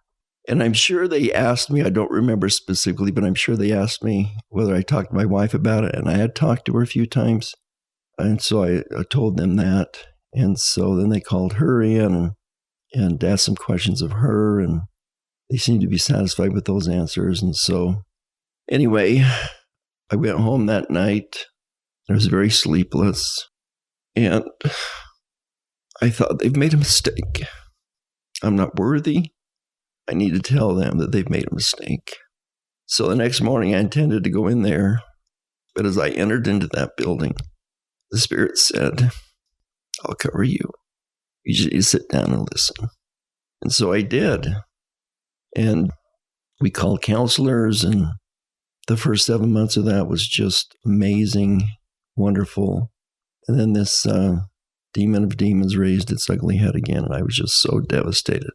B: And I'm sure they asked me, I don't remember specifically, but I'm sure they asked me whether I talked to my wife about it. And I had talked to her a few times. And so I told them that. And so then they called her in and asked some questions of her. And they seemed to be satisfied with those answers. And so anyway, I went home that night. I was very sleepless. And I thought, they've made a mistake. I'm not worthy. I need to tell them that they've made a mistake. So the next morning I intended to go in there, but as I entered into that building, the Spirit said, I'll cover you. You just need to sit down and listen. And so I did. And we called counselors, and the first 7 months of that was just amazing, wonderful. And then this demon of demons raised its ugly head again, and I was just so devastated.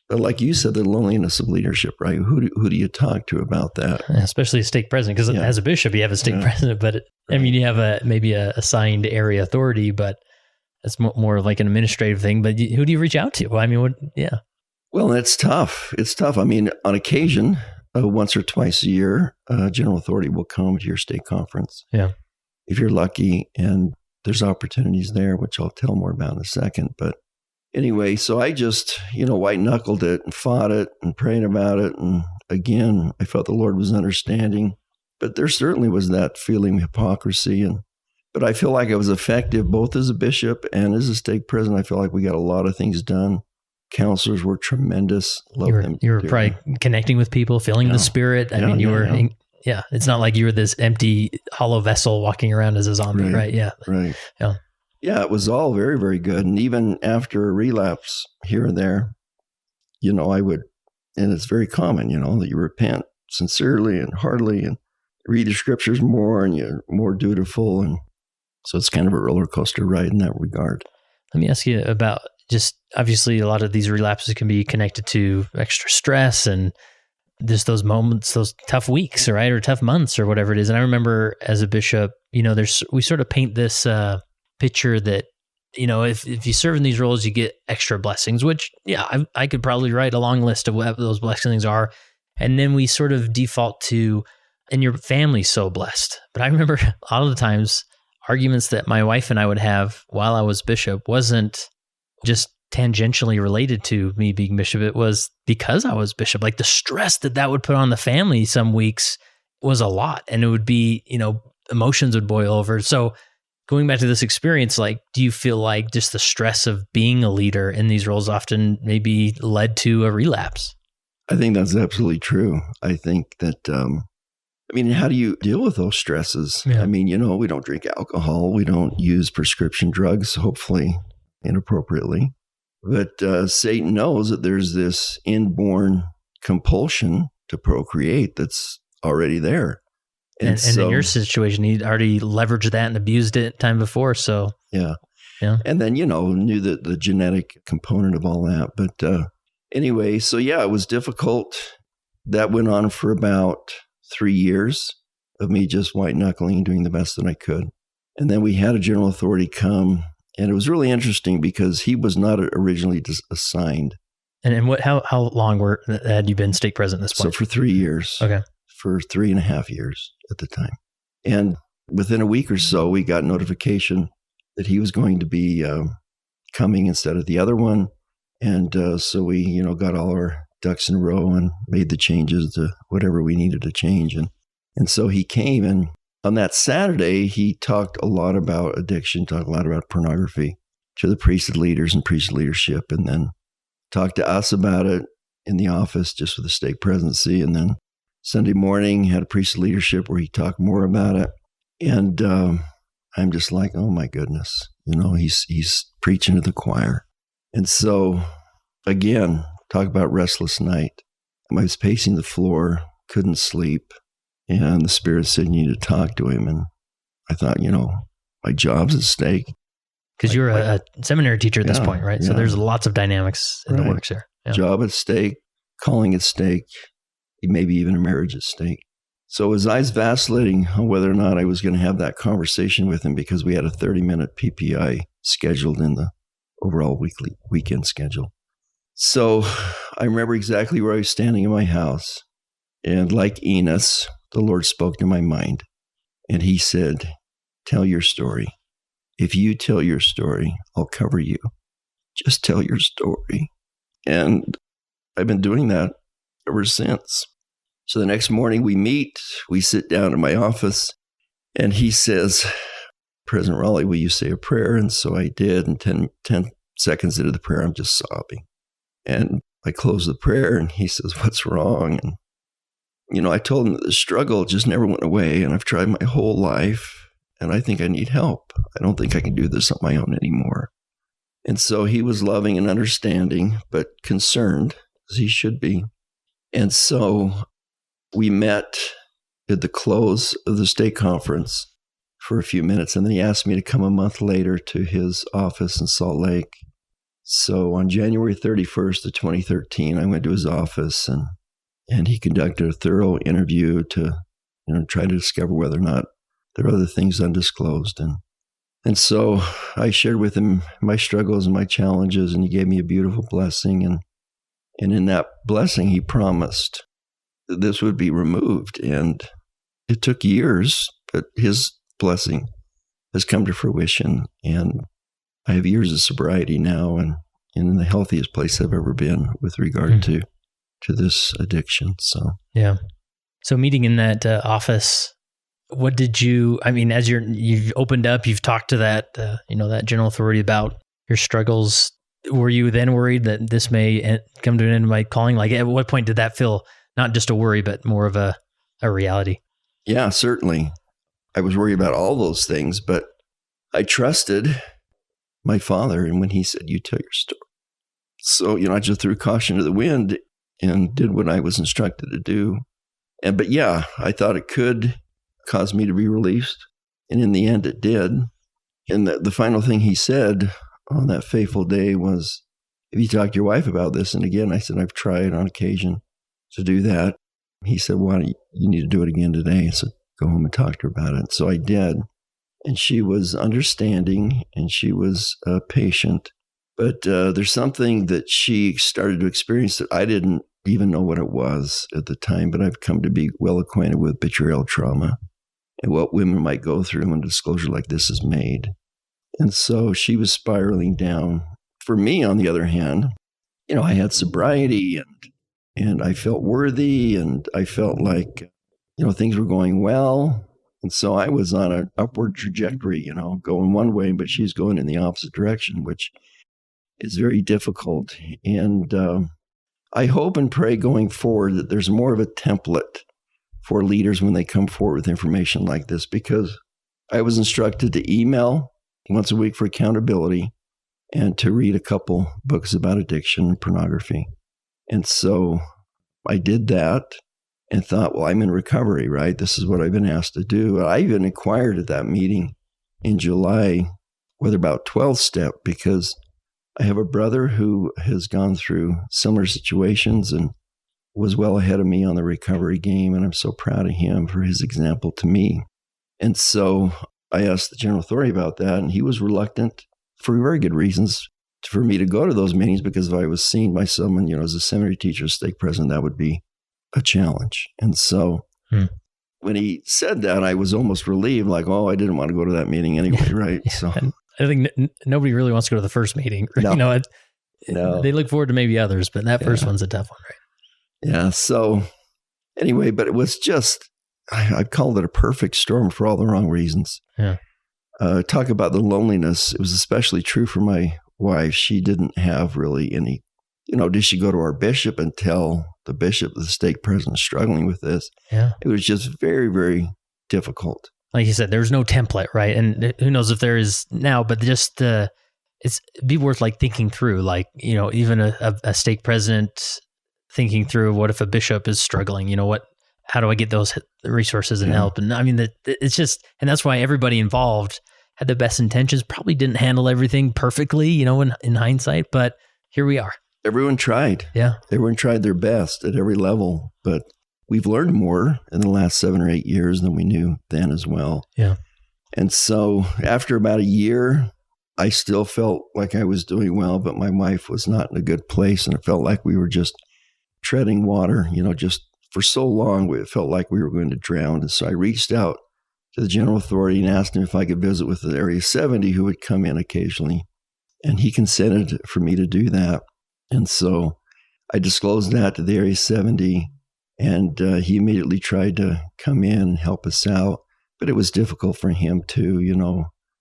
B: But like you said, the loneliness of leadership, right? Who do you talk to about that?
A: Especially a stake president, because as a bishop, you have a stake president, but I mean, you have maybe a assigned area authority, but it's more like an administrative thing. But who do you reach out to? Well, I mean,
B: Well, it's tough. It's tough. I mean, on occasion, once or twice a year, general authority will come to your stake conference.
A: Yeah.
B: If you're lucky, and there's opportunities there, which I'll tell more about in a second. But anyway, so I just, white-knuckled it and fought it and prayed about it. And again, I felt the Lord was understanding. But there certainly was that feeling of hypocrisy. But I feel like I was effective both as a bishop and as a stake president. I feel like we got a lot of things done. Counselors were tremendous.
A: You were probably connecting with people, feeling the Spirit. I mean, you were... It's not like you were this empty, hollow vessel walking around as a zombie, right? Yeah.
B: Right.
A: Yeah.
B: Yeah, it was all very, very good. And even after a relapse here and there, I would, and it's very common, that you repent sincerely and heartily and read the scriptures more and you're more dutiful. And so it's kind of a roller coaster ride in that regard.
A: Let me ask you about just, obviously, a lot of these relapses can be connected to extra stress and just those moments, those tough weeks, right? Or tough months or whatever it is. And I remember as a bishop, we sort of paint this picture that, if you serve in these roles, you get extra blessings, which, I could probably write a long list of what those blessings are. And then we sort of default to, and your family's so blessed. But I remember a lot of the times arguments that my wife and I would have while I was bishop wasn't just tangentially related to me being bishop. It was because I was bishop. Like the stress that would put on the family some weeks was a lot, and it would be, emotions would boil over. So going back to this experience, like, do you feel like just the stress of being a leader in these roles often maybe led to a relapse?
B: I think that's absolutely true. I think that, how do you deal with those stresses? Yeah. I mean, we don't drink alcohol. We don't use prescription drugs, hopefully inappropriately. But Satan knows that there's this inborn compulsion to procreate that's already there.
A: And so, in your situation, he'd already leveraged that and abused it time before. So
B: yeah. And then, knew the genetic component of all that. But anyway, so it was difficult. That went on for about 3 years of me just white-knuckling and doing the best that I could. And then we had a general authority come. And it was really interesting because he was not originally assigned.
A: And how long had you been stake president at this point?
B: So for 3 years.
A: Okay.
B: For 3.5 years at the time. And within a week or so, we got notification that he was going to be coming instead of the other one. And so we, got all our ducks in a row and made the changes to whatever we needed to change. And so he came, and on that Saturday, he talked a lot about addiction, talked a lot about pornography to the priesthood leaders and priesthood leadership, and then talked to us about it in the office just with the stake presidency. And then Sunday morning had a priesthood leadership where he talked more about it. And I'm just like, oh my goodness, he's preaching to the choir. And so again, talk about restless night. I was pacing the floor, couldn't sleep. And the Spirit said, you need to talk to him. And I thought, my job's at stake.
A: Because you're a seminary teacher at this point, right?
B: Yeah.
A: So there's lots of dynamics in the works here. Yeah.
B: Job at stake, calling at stake, maybe even a marriage at stake. So as I was vacillating on whether or not I was going to have that conversation with him, because we had a 30-minute PPI scheduled in the overall weekend schedule. So I remember exactly where I was standing in my house. And like Enos, the Lord spoke to my mind. And he said, tell your story. If you tell your story, I'll cover you. Just tell your story. And I've been doing that ever since. So the next morning we sit down in my office, and he says, President Raleigh, will you say a prayer? And so I did. And 10 seconds into the prayer, I'm just sobbing. And I close the prayer, and he says, what's wrong? And, I told him that the struggle just never went away, and I've tried my whole life. And I think I need help. I don't think I can do this on my own anymore. And so he was loving and understanding, but concerned, as he should be. And so we met at the close of the stake conference for a few minutes. And then he asked me to come a month later to his office in Salt Lake. So on January 31st of 2013, I went to his office, and he conducted a thorough interview to try to discover whether or not there are other things undisclosed. And so I shared with him my struggles and my challenges, and he gave me a beautiful blessing. And in that blessing, he promised that this would be removed. And it took years, but his blessing has come to fruition. And I have years of sobriety now, and in the healthiest place I've ever been with regard to this addiction. So,
A: yeah. So meeting in that office, what did as you've opened up, you've talked to that, that general authority about your struggles. Were you then worried that this may come to an end of my calling? Like, at what point did that feel not just a worry, but more of a reality?
B: Yeah, certainly. I was worried about all those things, but I trusted my Father. And when he said, you tell your story. So, I just threw caution to the wind and did what I was instructed to do. But yeah, I thought it could cause me to be released. And in the end, it did. And the final thing he said on that fateful day was, have you talked to your wife about this? And again, I said, I've tried on occasion to do that. He said, you need to do it again today. I said, go home and talk to her about it. So I did. And she was understanding, and she was patient. But there's something that she started to experience that I didn't even know what it was at the time, but I've come to be well acquainted with betrayal trauma and what women might go through when a disclosure like this is made. And so she was spiraling down. For me, on the other hand, I had sobriety, and I felt worthy, and I felt like, things were going well. And so I was on an upward trajectory, going one way, but she's going in the opposite direction, which is very difficult. And I hope and pray going forward that there's more of a template for leaders when they come forward with information like this, because I was instructed to email once a week for accountability and to read a couple books about addiction and pornography. And so I did that and thought, well, I'm in recovery, right? This is what I've been asked to do. I even inquired at that meeting in July whether about 12-step, because I have a brother who has gone through similar situations and was well ahead of me on the recovery game, and I'm so proud of him for his example to me. And so I asked the general authority about that, and he was reluctant for very good reasons. for me to go to those meetings, because if I was seen by someone, as a seminary teacher, stake president, that would be a challenge. And so when he said that, I was almost relieved, like, oh, I didn't want to go to that meeting anyway, right? So
A: I think nobody really wants to go to the first meeting.
B: No.
A: No. They look forward to maybe others, but that first one's a tough one, right?
B: Yeah. So anyway, but it was just, I called it a perfect storm for all the wrong reasons.
A: Yeah.
B: Talk about the loneliness. It was especially true for my wife. She didn't have really any, did she go to our bishop and tell the bishop, the stake president, struggling with this?
A: Yeah.
B: It was just very, very difficult.
A: Like you said, there's no template, right? And who knows if there is now, but just it's be worth like thinking through, like, even a stake president thinking through, what if a bishop is struggling? How do I get those resources and help? And I mean, it's just, and that's why everybody involved had the best intentions, probably didn't handle everything perfectly, in hindsight, but here we are.
B: Everyone tried.
A: Yeah.
B: Everyone tried their best at every level, but we've learned more in the last 7 or 8 years than we knew then as well.
A: Yeah.
B: And so after about a year, I still felt like I was doing well, but my wife was not in a good place. And it felt like we were just treading water, just for so long, it felt like we were going to drown. And so I reached out to the general authority and asked him if I could visit with the Area 70, who would come in occasionally. And he consented for me to do that. And so I disclosed that to the Area 70, and he immediately tried to come in and help us out. But it was difficult for him too,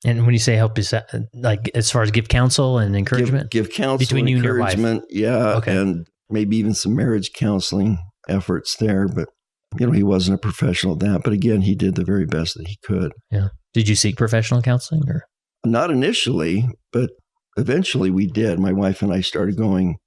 A: And when you say help us out, like as far as give counsel and encouragement?
B: Give counsel,
A: between you and your wife?
B: Yeah,
A: okay.
B: And maybe even some marriage counseling efforts there. But, he wasn't a professional at that. But again, he did the very best that he could.
A: Yeah. Did you seek professional counseling? Or
B: not initially, but eventually we did. My wife and I started going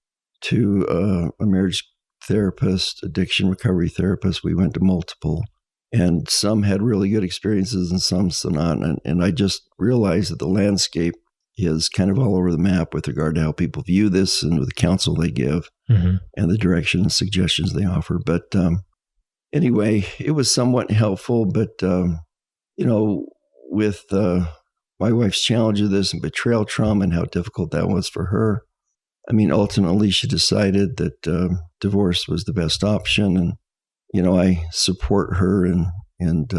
B: to a marriage therapist, addiction recovery therapist. We went to multiple, and some had really good experiences and some not. And I just realized that the landscape is kind of all over the map with regard to how people view this and with the counsel they give and the direction and suggestions they offer. But anyway, it was somewhat helpful. But, with my wife's challenge of this and betrayal trauma and how difficult that was for her, ultimately she decided that divorce was the best option. And, I support her and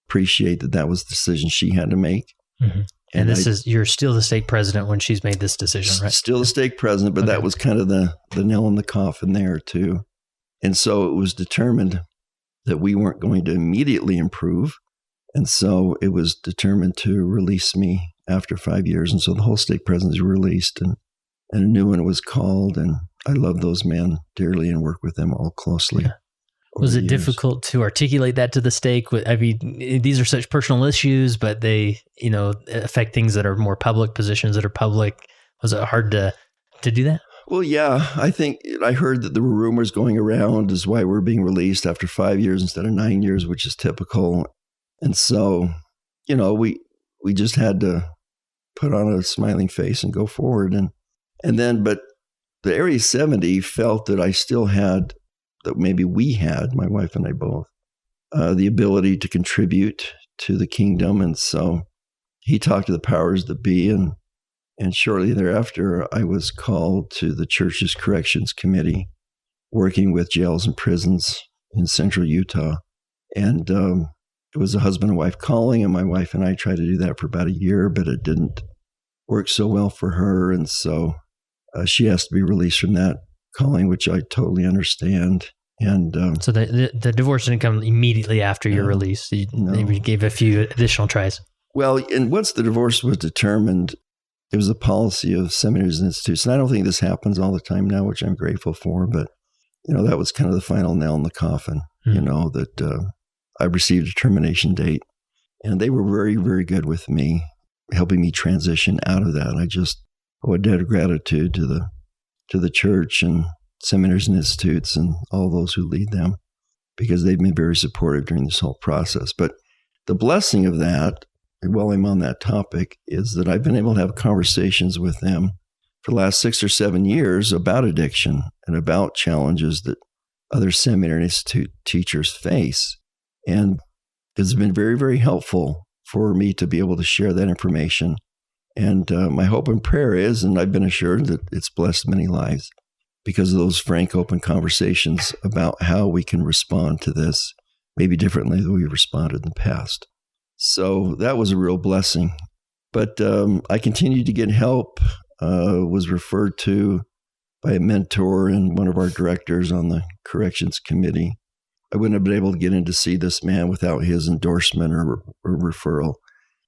B: appreciate that was the decision she had to make.
A: Mm-hmm. And you're still the stake president when she's made this decision, right?
B: Still the stake president, but that was kind of the nail in the coffin there too. And so it was determined that we weren't going to immediately improve. And so it was determined to release me after 5 years. And so the whole stake presidency was released and a new one was called. And I love those men dearly and work with them all closely. Yeah.
A: Was it difficult to articulate that to the stake? These are such personal issues, but they, affect things that are more public, positions that are public. Was it hard to do that?
B: Well, yeah. I think I heard that there were rumors going around as why we're being released after 5 years instead of 9 years, which is typical. And so, we just had to put on a smiling face and go forward. But the Area 70 felt that I still had, that maybe we had, my wife and I both, the ability to contribute to the kingdom. And so he talked to the powers that be. And shortly thereafter, I was called to the church's corrections committee, working with jails and prisons in Central Utah. And it was a husband and wife calling, and my wife and I tried to do that for about a year, but it didn't work so well for her. And so she has to be released from that calling, which I totally understand. And
A: so the divorce didn't come immediately after your release. You maybe gave a few additional tries.
B: Well, and once the divorce was determined, it was a policy of seminaries and institutes. And I don't think this happens all the time now, which I'm grateful for. But, that was kind of the final nail in the coffin, that I received a termination date. And they were very, very good with me, helping me transition out of that. I just owe a debt of gratitude to the church and seminaries and institutes and all those who lead them, because they've been very supportive during this whole process. But the blessing of that, while I'm on that topic, is that I've been able to have conversations with them for the last 6 or 7 years about addiction and about challenges that other seminary and institute teachers face. And it's been very, very helpful for me to be able to share that information And my hope and prayer is, and I've been assured that it's blessed many lives because of those frank, open conversations about how we can respond to this, maybe differently than we responded in the past. So that was a real blessing. But I continued to get help, was referred to by a mentor and one of our directors on the corrections committee. I wouldn't have been able to get in to see this man without his endorsement or referral.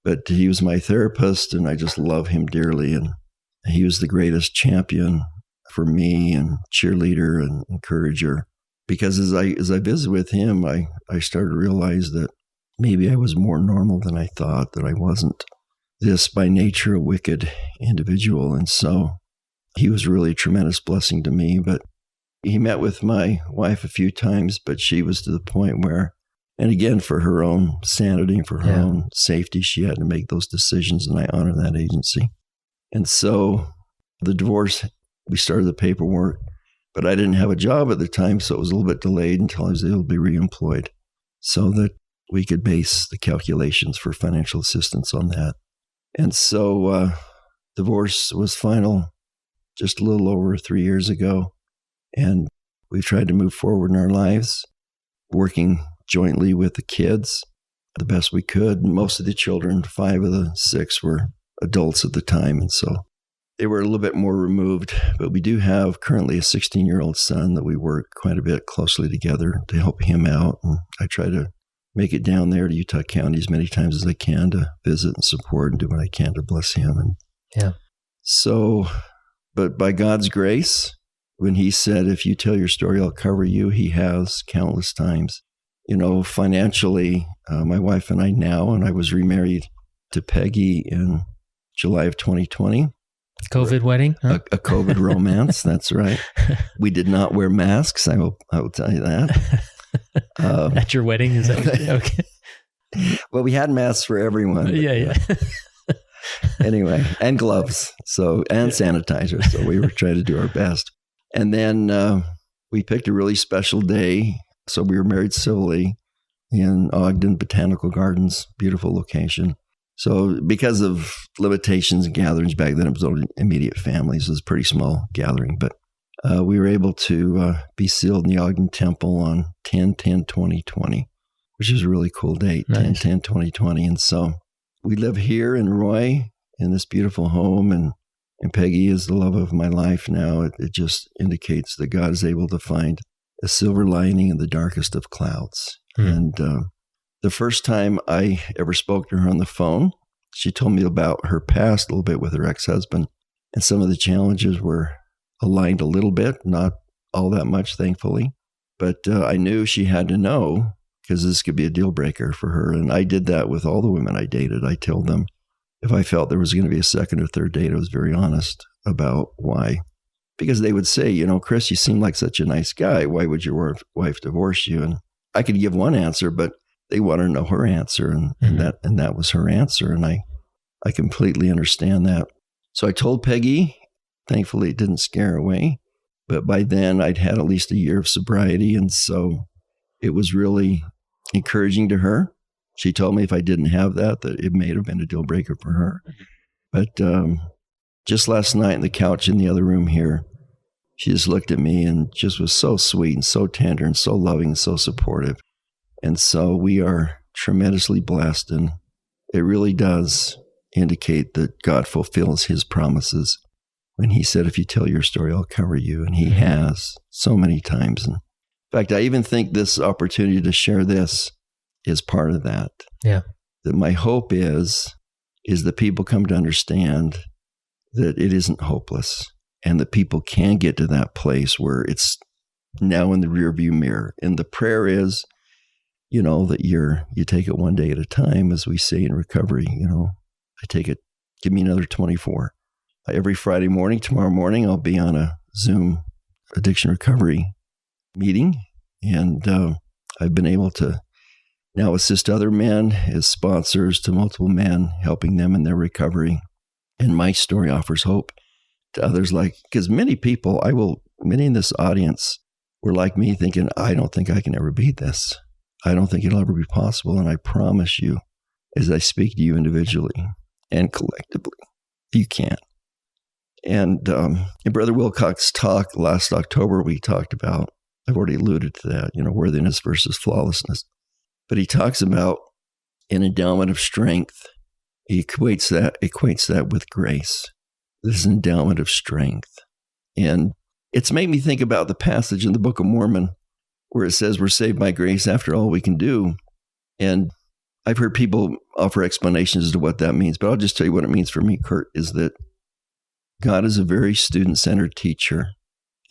B: But he was my therapist, and I just love him dearly. And he was the greatest champion for me and cheerleader and encourager. Because as I visited with him, I started to realize that maybe I was more normal than I thought, that I wasn't this by nature a wicked individual. And so he was really a tremendous blessing to me. But he met with my wife a few times, but she was to the point where, and again, for her own sanity and for her own safety, she had to make those decisions, and I honor that agency. And so the divorce, we started the paperwork, but I didn't have a job at the time, so it was a little bit delayed until I was able to be reemployed so that we could base the calculations for financial assistance on that. And so divorce was final just a little over 3 years ago, and we tried to move forward in our lives, working jointly with the kids the best we could. Most of the children, 5 of the 6, were adults at the time, and so they were a little bit more removed. But we do have currently a 16-year-old son that we work quite a bit closely together to help him out. And I try to make it down there to Utah County as many times as I can to visit and support and do what I can to bless him. And so, but by God's grace, when he said, if you tell your story, I'll cover you, he has countless times. You know, financially, my wife and I now, and I was remarried to Peggy in July of 2020.
A: COVID wedding? Huh?
B: A COVID romance, that's right. We did not wear masks, I will tell you that.
A: At your wedding? Is that okay?
B: Well, we had masks for everyone.
A: Yeah.
B: Anyway, and gloves, and sanitizer. So we were trying to do our best. And then we picked a really special day. So we were married civilly in Ogden Botanical Gardens, beautiful location. So because of limitations and gatherings back then, it was only immediate families. It was a pretty small gathering, but we were able to be sealed in the Ogden Temple on 10/10/2020, which is a really cool date, nice. 10/10/2020. And so we live here in Roy in this beautiful home, and Peggy is the love of my life now. It just indicates that God is able to find a silver lining in the darkest of clouds. And the first time I ever spoke to her on the phone, she told me about her past a little bit with her ex-husband. And some of the challenges were aligned a little bit, not all that much, thankfully. But I knew she had to know because this could be a deal breaker for her. And I did that with all the women I dated. I told them if I felt there was going to be a second or third date, I was very honest about why. Because they would say, you know, Chris, you seem like such a nice guy. Why would your wife divorce you? And I could give one answer, but they want to know her answer. And that was her answer. And I completely understand that. So I told Peggy, thankfully it didn't scare her away. But by then I'd had at least a year of sobriety. And so it was really encouraging to her. She told me if I didn't have that it may have been a deal breaker for her. But just last night on the couch in the other room here, she just looked at me and just was so sweet and so tender and so loving and so supportive. And so we are tremendously blessed. And it really does indicate that God fulfills his promises when he said, if you tell your story, I'll cover you. And he has so many times. And in fact, I even think this opportunity to share this is part of that.
A: Yeah.
B: That my hope is that people come to understand that it isn't hopeless and that people can get to that place where it's now in the rearview mirror. And the prayer is, you know, that you take it one day at a time, as we say in recovery. You know, I take it, give me another 24. Every Friday morning, tomorrow morning, I'll be on a Zoom addiction recovery meeting. And I've been able to now assist other men as sponsors to multiple men, helping them in their recovery. And my story offers hope to others, because many in this audience were like me, thinking, I don't think I can ever beat this. I don't think it'll ever be possible. And I promise you, as I speak to you individually and collectively, You can't. And in Brother Wilcox's talk last October, we talked about, I've already alluded to that, worthiness versus flawlessness. But he talks about an endowment of strength. He equates that with grace. This endowment of strength. And it's made me think about the passage in the Book of Mormon where it says we're saved by grace after all we can do. And I've heard people offer explanations as to what that means, but I'll just tell you what it means for me, Kurt, is that God is a very student-centered teacher.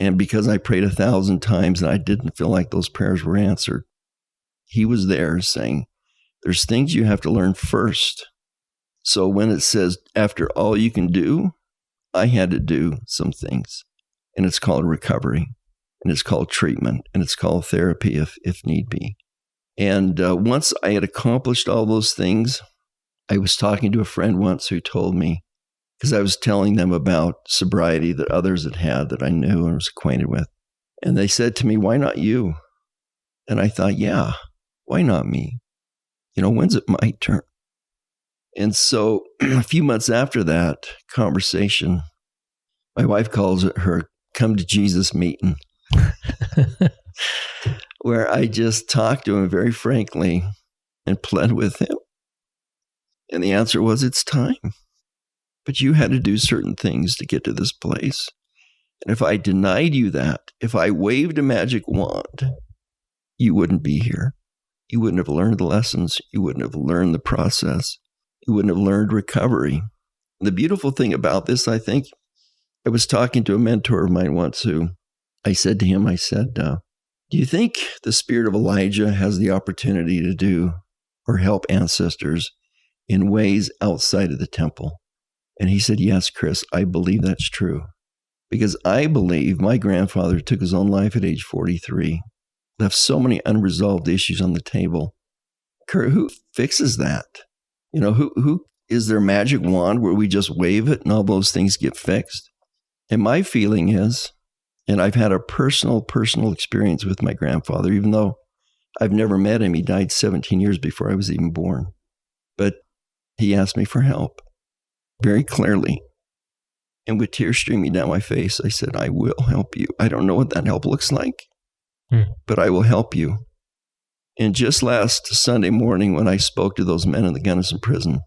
B: And because I prayed 1,000 times and I didn't feel like those prayers were answered, he was there saying, there's things you have to learn first. So when it says, after all you can do, I had to do some things. And it's called recovery, and it's called treatment, and it's called therapy if need be. And once I had accomplished all those things, I was talking to a friend once who told me, because I was telling them about sobriety that others had that I knew and was acquainted with. And they said to me, why not you? And I thought, yeah, why not me? When's it my turn? And so a few months after that conversation, my wife calls it her come to Jesus meeting, where I just talked to him very frankly and pled with him. And the answer was, it's time. But you had to do certain things to get to this place. And if I denied you that, if I waved a magic wand, you wouldn't be here. You wouldn't have learned the lessons. You wouldn't have learned the process. You wouldn't have learned recovery. And the beautiful thing about this, I think, I was talking to a mentor of mine once who I said to him, do you think the spirit of Elijah has the opportunity to do or help ancestors in ways outside of the temple? And he said, yes, Chris, I believe that's true. Because I believe my grandfather took his own life at age 43, left so many unresolved issues on the table. Kurt, who fixes that? Who is there a magic wand where we just wave it and all those things get fixed? And my feeling is, and I've had a personal experience with my grandfather, even though I've never met him. He died 17 years before I was even born. But he asked me for help very clearly. And with tears streaming down my face, I said, I will help you. I don't know what that help looks like, but I will help you. And just last Sunday morning, when I spoke to those men in the Gunnison prison,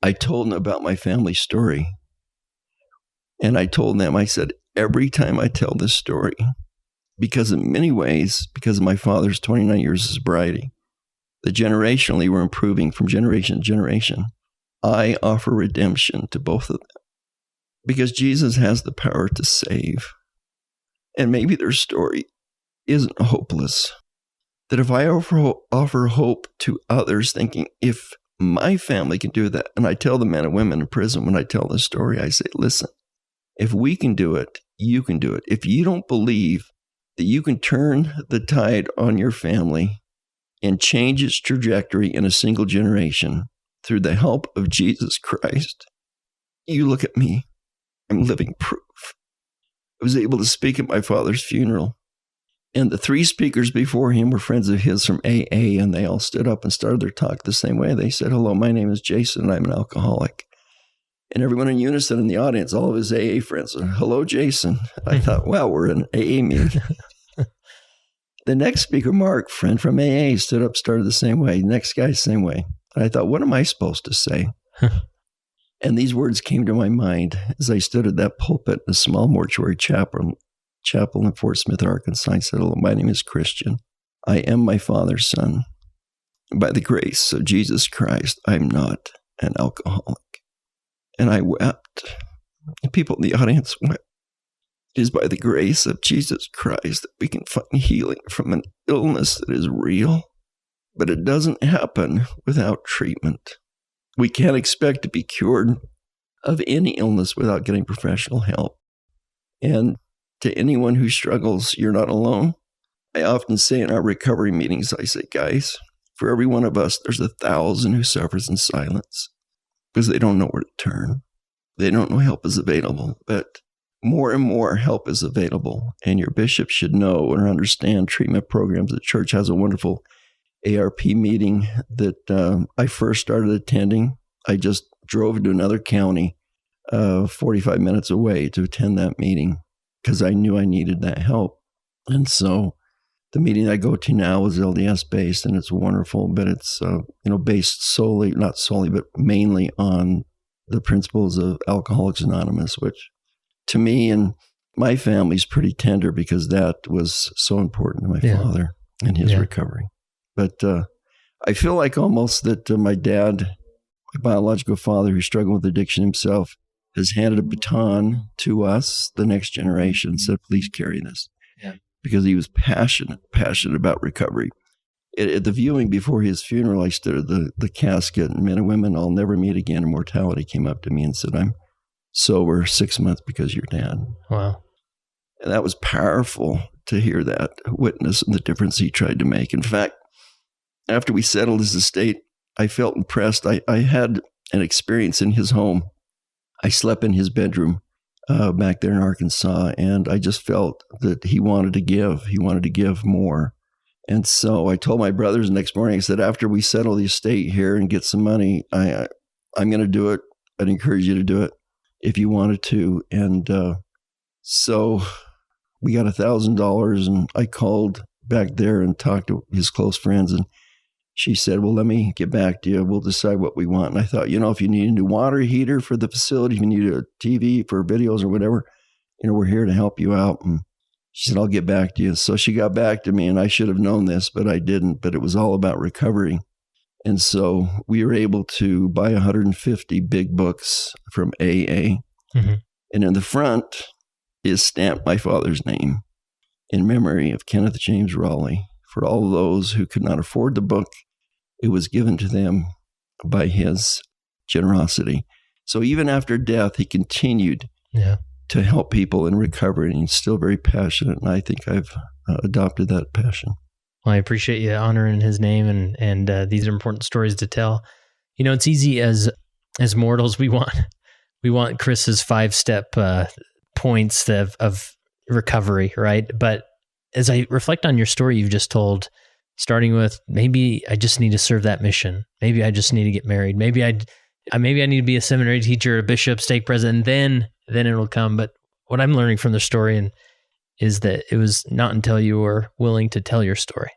B: I told them about my family story. And I told them, I said, every time I tell this story, because in many ways, because of my father's 29 years of sobriety, that generationally we're improving from generation to generation, I offer redemption to both of them. Because Jesus has the power to save. And maybe their story isn't hopeless. That if I offer hope to others, thinking if my family can do that, and I tell the men and women in prison when I tell this story, I say, listen, if we can do it, you can do it. If you don't believe that you can turn the tide on your family and change its trajectory in a single generation through the help of Jesus Christ, you look at me. I'm living proof. I was able to speak at my father's funeral. And the three speakers before him were friends of his from AA, and they all stood up and started their talk the same way. They said, hello, my name is Jason, and I'm an alcoholic. And everyone in unison in the audience, all of his AA friends, said, hello, Jason. I thought, wow, we're in an AA meeting. The next speaker, Mark, friend from AA, stood up, started the same way. Next guy, same way. And I thought, what am I supposed to say? And these words came to my mind as I stood at that pulpit in a small mortuary chapel in Fort Smith, Arkansas. I said, hello, my name is Christian. I am my father's son. And by the grace of Jesus Christ, I'm not an alcoholic. And I wept. And people in the audience wept. It is by the grace of Jesus Christ that we can find healing from an illness that is real. But it doesn't happen without treatment. We can't expect to be cured of any illness without getting professional help. And to anyone who struggles, you're not alone. I often say in our recovery meetings, I say, guys, for every one of us, there's 1,000 who suffers in silence because they don't know where to turn. They don't know help is available, but more and more help is available. And your bishop should know or understand treatment programs. The church has a wonderful ARP meeting that I first started attending. I just drove to another county 45 minutes away to attend that meeting because I knew I needed that help. And so the meeting I go to now is LDS based, and it's wonderful, but it's based not solely, but mainly on the principles of Alcoholics Anonymous, which to me and my family's pretty tender because that was so important to my father and his recovery. But I feel like almost that my dad, my biological father, who struggled with addiction himself, has handed a baton to us, the next generation, and said, please carry this. Yeah. Because he was passionate about recovery. At the viewing before his funeral, I stood at the casket, and men and women I'll never meet again, Immortality, came up to me and said, I'm sober 6 months because of your dad.
A: Wow.
B: And that was powerful to hear that witness and the difference he tried to make. In fact, after we settled his estate, I felt impressed. I had an experience in his home. I slept in his bedroom back there in Arkansas, and I just felt that he wanted to give. He wanted to give more. And so I told my brothers the next morning, I said, after we settle the estate here and get some money, I'm going to do it. I'd encourage you to do it if you wanted to. And so we got $1,000, and I called back there and talked to his close friends, and she said, well, let me get back to you. We'll decide what we want. And I thought, if you need a new water heater for the facility, if you need a TV for videos or whatever, we're here to help you out. And she said, I'll get back to you. So she got back to me, and I should have known this, but I didn't. But it was all about recovery. And so we were able to buy 150 big books from AA. Mm-hmm. And in the front is stamped my father's name in memory of Kenneth James Raleigh. For all those who could not afford the book, it was given to them by his generosity. So even after death, he continued to help people in recovery, and he's still very passionate, and I think I've adopted that passion.
A: Well, I appreciate you honoring his name, and these are important stories to tell. It's easy as mortals, we want Chris's 5-step points of recovery, right? But as I reflect on your story you've just told, starting with maybe I just need to serve that mission. Maybe I just need to get married. Maybe I need to be a seminary teacher, a bishop, stake president, then it'll come. But what I'm learning from the story is that it was not until you were willing to tell your story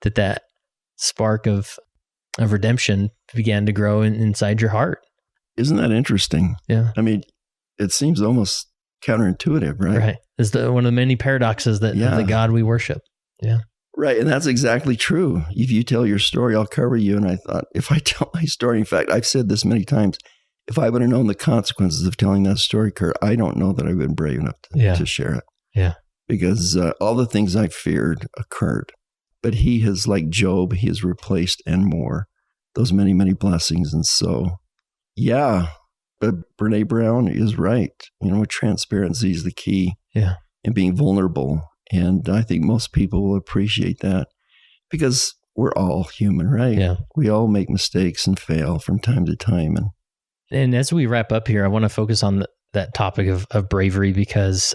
A: that spark of redemption began to grow inside your heart.
B: Isn't that interesting?
A: Yeah.
B: I mean, it seems almost counterintuitive, right?
A: Right. It's one of the many paradoxes of the God we worship. Yeah.
B: Right. And that's exactly true. If you tell your story, I'll cover you. And I thought, if I tell my story, in fact, I've said this many times, if I would have known the consequences of telling that story, Kurt, I don't know that I would have been brave enough to share it.
A: Yeah.
B: Because all the things I feared occurred. But he has, like Job, he has replaced and more those many, many blessings. And so, but Brene Brown is right. Transparency is the key.
A: Yeah.
B: And being vulnerable. And I think most people will appreciate that because we're all human, right?
A: Yeah.
B: We all make mistakes and fail from time to time.
A: And as we wrap up here, I want to focus on that topic of bravery because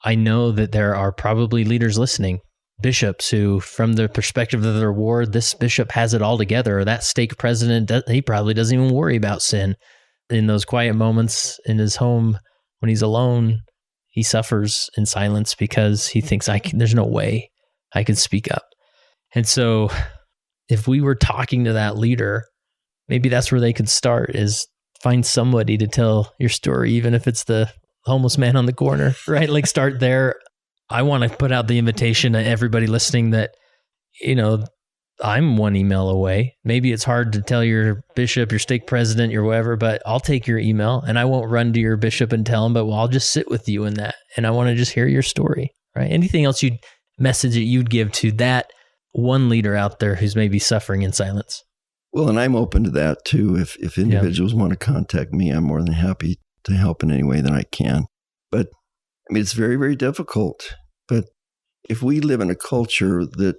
A: I know that there are probably leaders listening, bishops who, from the perspective of their ward, this bishop has it all together, or that stake president, he probably doesn't even worry about sin. In those quiet moments in his home when he's alone, he suffers in silence because he thinks there's no way I can speak up. And so if we were talking to that leader, maybe that's where they could start, is find somebody to tell your story, even if it's the homeless man on the corner, right? Like start there. I want to put out the invitation to everybody listening that, I'm one email away. Maybe it's hard to tell your bishop, your stake president, your whatever, but I'll take your email and I won't run to your bishop and tell him, but I'll just sit with you in that. And I want to just hear your story, right? Anything else message that you'd give to that one leader out there who's maybe suffering in silence?
B: Well, and I'm open to that too. If individuals want to contact me, I'm more than happy to help in any way that I can. But it's very, very difficult. But if we live in a culture that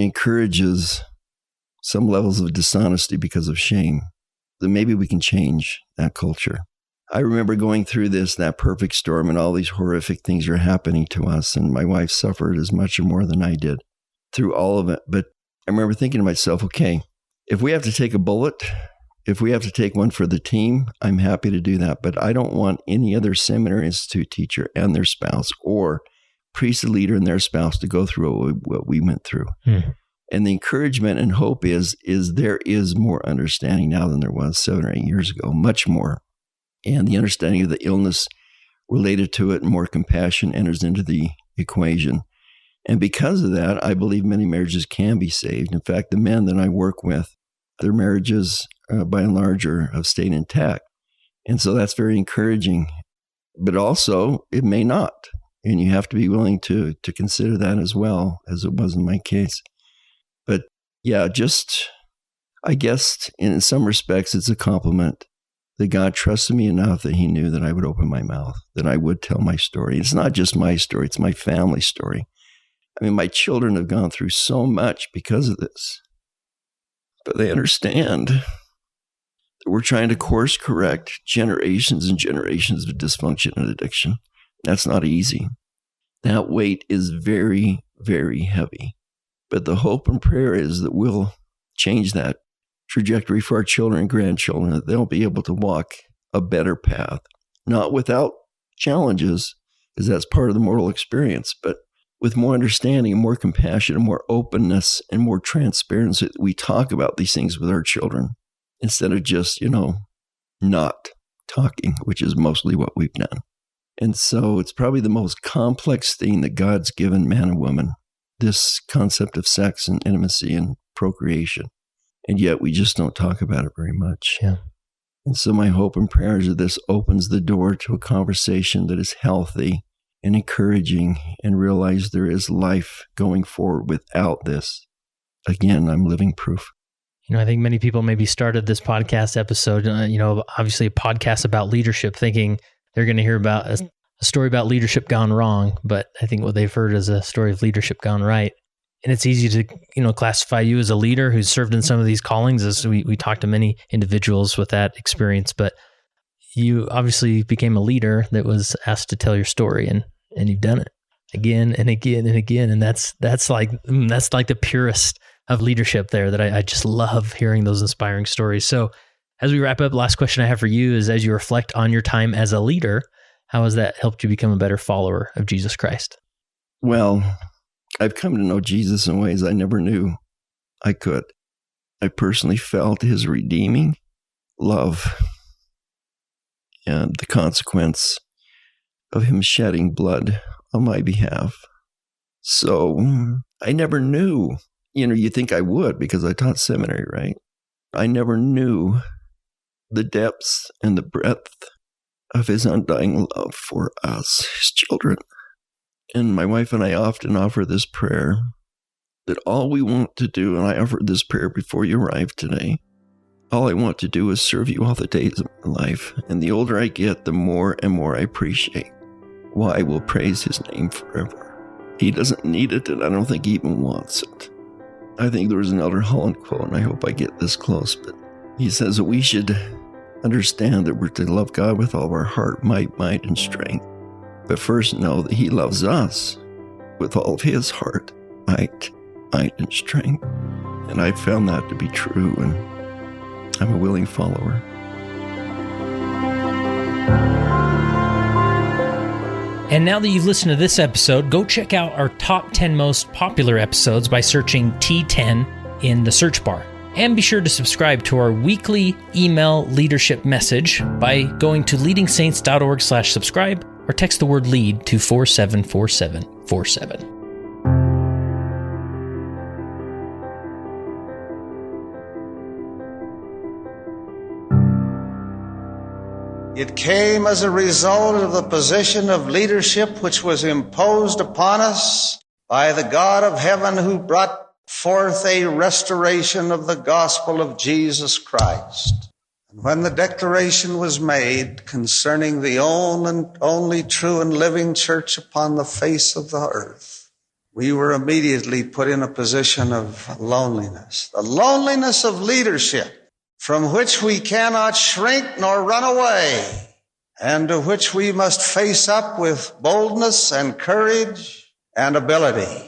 B: encourages some levels of dishonesty because of shame, then maybe we can change that culture. I remember going through that perfect storm, and all these horrific things are happening to us. And my wife suffered as much or more than I did through all of it. But I remember thinking to myself, okay, if we have to take a bullet, if we have to take one for the team, I'm happy to do that. But I don't want any other seminary institute teacher and their spouse or priesthood leader and their spouse to go through what we went through. And the encouragement and hope is there is more understanding now than there was 7 or 8 years ago, much more. And the understanding of the illness related to it and more compassion enters into the equation. And because of that, I believe many marriages can be saved. In fact, the men that I work with, their marriages, by and large, have stayed intact. And so that's very encouraging. But also, it may not. And you have to be willing to consider that as well, as it was in my case. But yeah, I guess in some respects, it's a compliment that God trusted me enough that he knew that I would open my mouth, that I would tell my story. It's not just my story, it's my family's story. I mean, my children have gone through so much because of this. But they understand that we're trying to course correct generations and generations of dysfunction and addiction. That's not easy. That weight is very, very heavy. But the hope and prayer is that we'll change that trajectory for our children and grandchildren, that they'll be able to walk a better path, not without challenges, because that's part of the moral experience, but with more understanding and more compassion and more openness and more transparency. We talk about these things with our children instead of just, not talking, which is mostly what we've done. And so it's probably the most complex thing that God's given man and woman, this concept of sex and intimacy and procreation. And yet we just don't talk about it very much.
A: Yeah.
B: And so my hope and prayer is that this opens the door to a conversation that is healthy and encouraging, and realize there is life going forward without this. Again, I'm living proof.
A: I think many people maybe started this podcast episode, obviously a podcast about leadership, thinking they're going to hear about a story about leadership gone wrong. But I think what they've heard is a story of leadership gone right. And it's easy to, classify you as a leader who's served in some of these callings, as we talked to many individuals with that experience. But you obviously became a leader that was asked to tell your story, and you've done it again and again and again. And that's like the purest of leadership there, that I just love hearing those inspiring stories. So as we wrap up, last question I have for you is, as you reflect on your time as a leader, how has that helped you become a better follower of Jesus Christ?
B: Well, I've come to know Jesus in ways I never knew I could. I personally felt his redeeming love and the consequence of him shedding blood on my behalf. So I never knew, you think I would because I taught seminary, right? I never knew the depths and the breadth of his undying love for us, his children. And my wife and I often offer this prayer that all we want to do, and I offered this prayer before you arrived today, all I want to do is serve you all the days of my life. And the older I get, the more and more I appreciate why I will praise his name forever. He doesn't need it, and I don't think he even wants it. I think there was an Elder Holland quote, and I hope I get this close, but he says that we should understand that we're to love God with all of our heart, might, mind, and strength. But first know that he loves us with all of his heart, might, mind, and strength. And I found that to be true, and I'm a willing follower.
A: And now that you've listened to this episode, go check out our top 10 most popular episodes by searching T10 in the search bar. And be sure to subscribe to our weekly email leadership message by going to leadingsaints.org/subscribe or text the word LEAD to 474747.
C: It came as a result of the position of leadership which was imposed upon us by the God of heaven, who brought forth a restoration of the gospel of Jesus Christ. And when the declaration was made concerning the only true and living church upon the face of the earth, we were immediately put in a position of loneliness, the loneliness of leadership, from which we cannot shrink nor run away, and to which we must face up with boldness and courage and ability.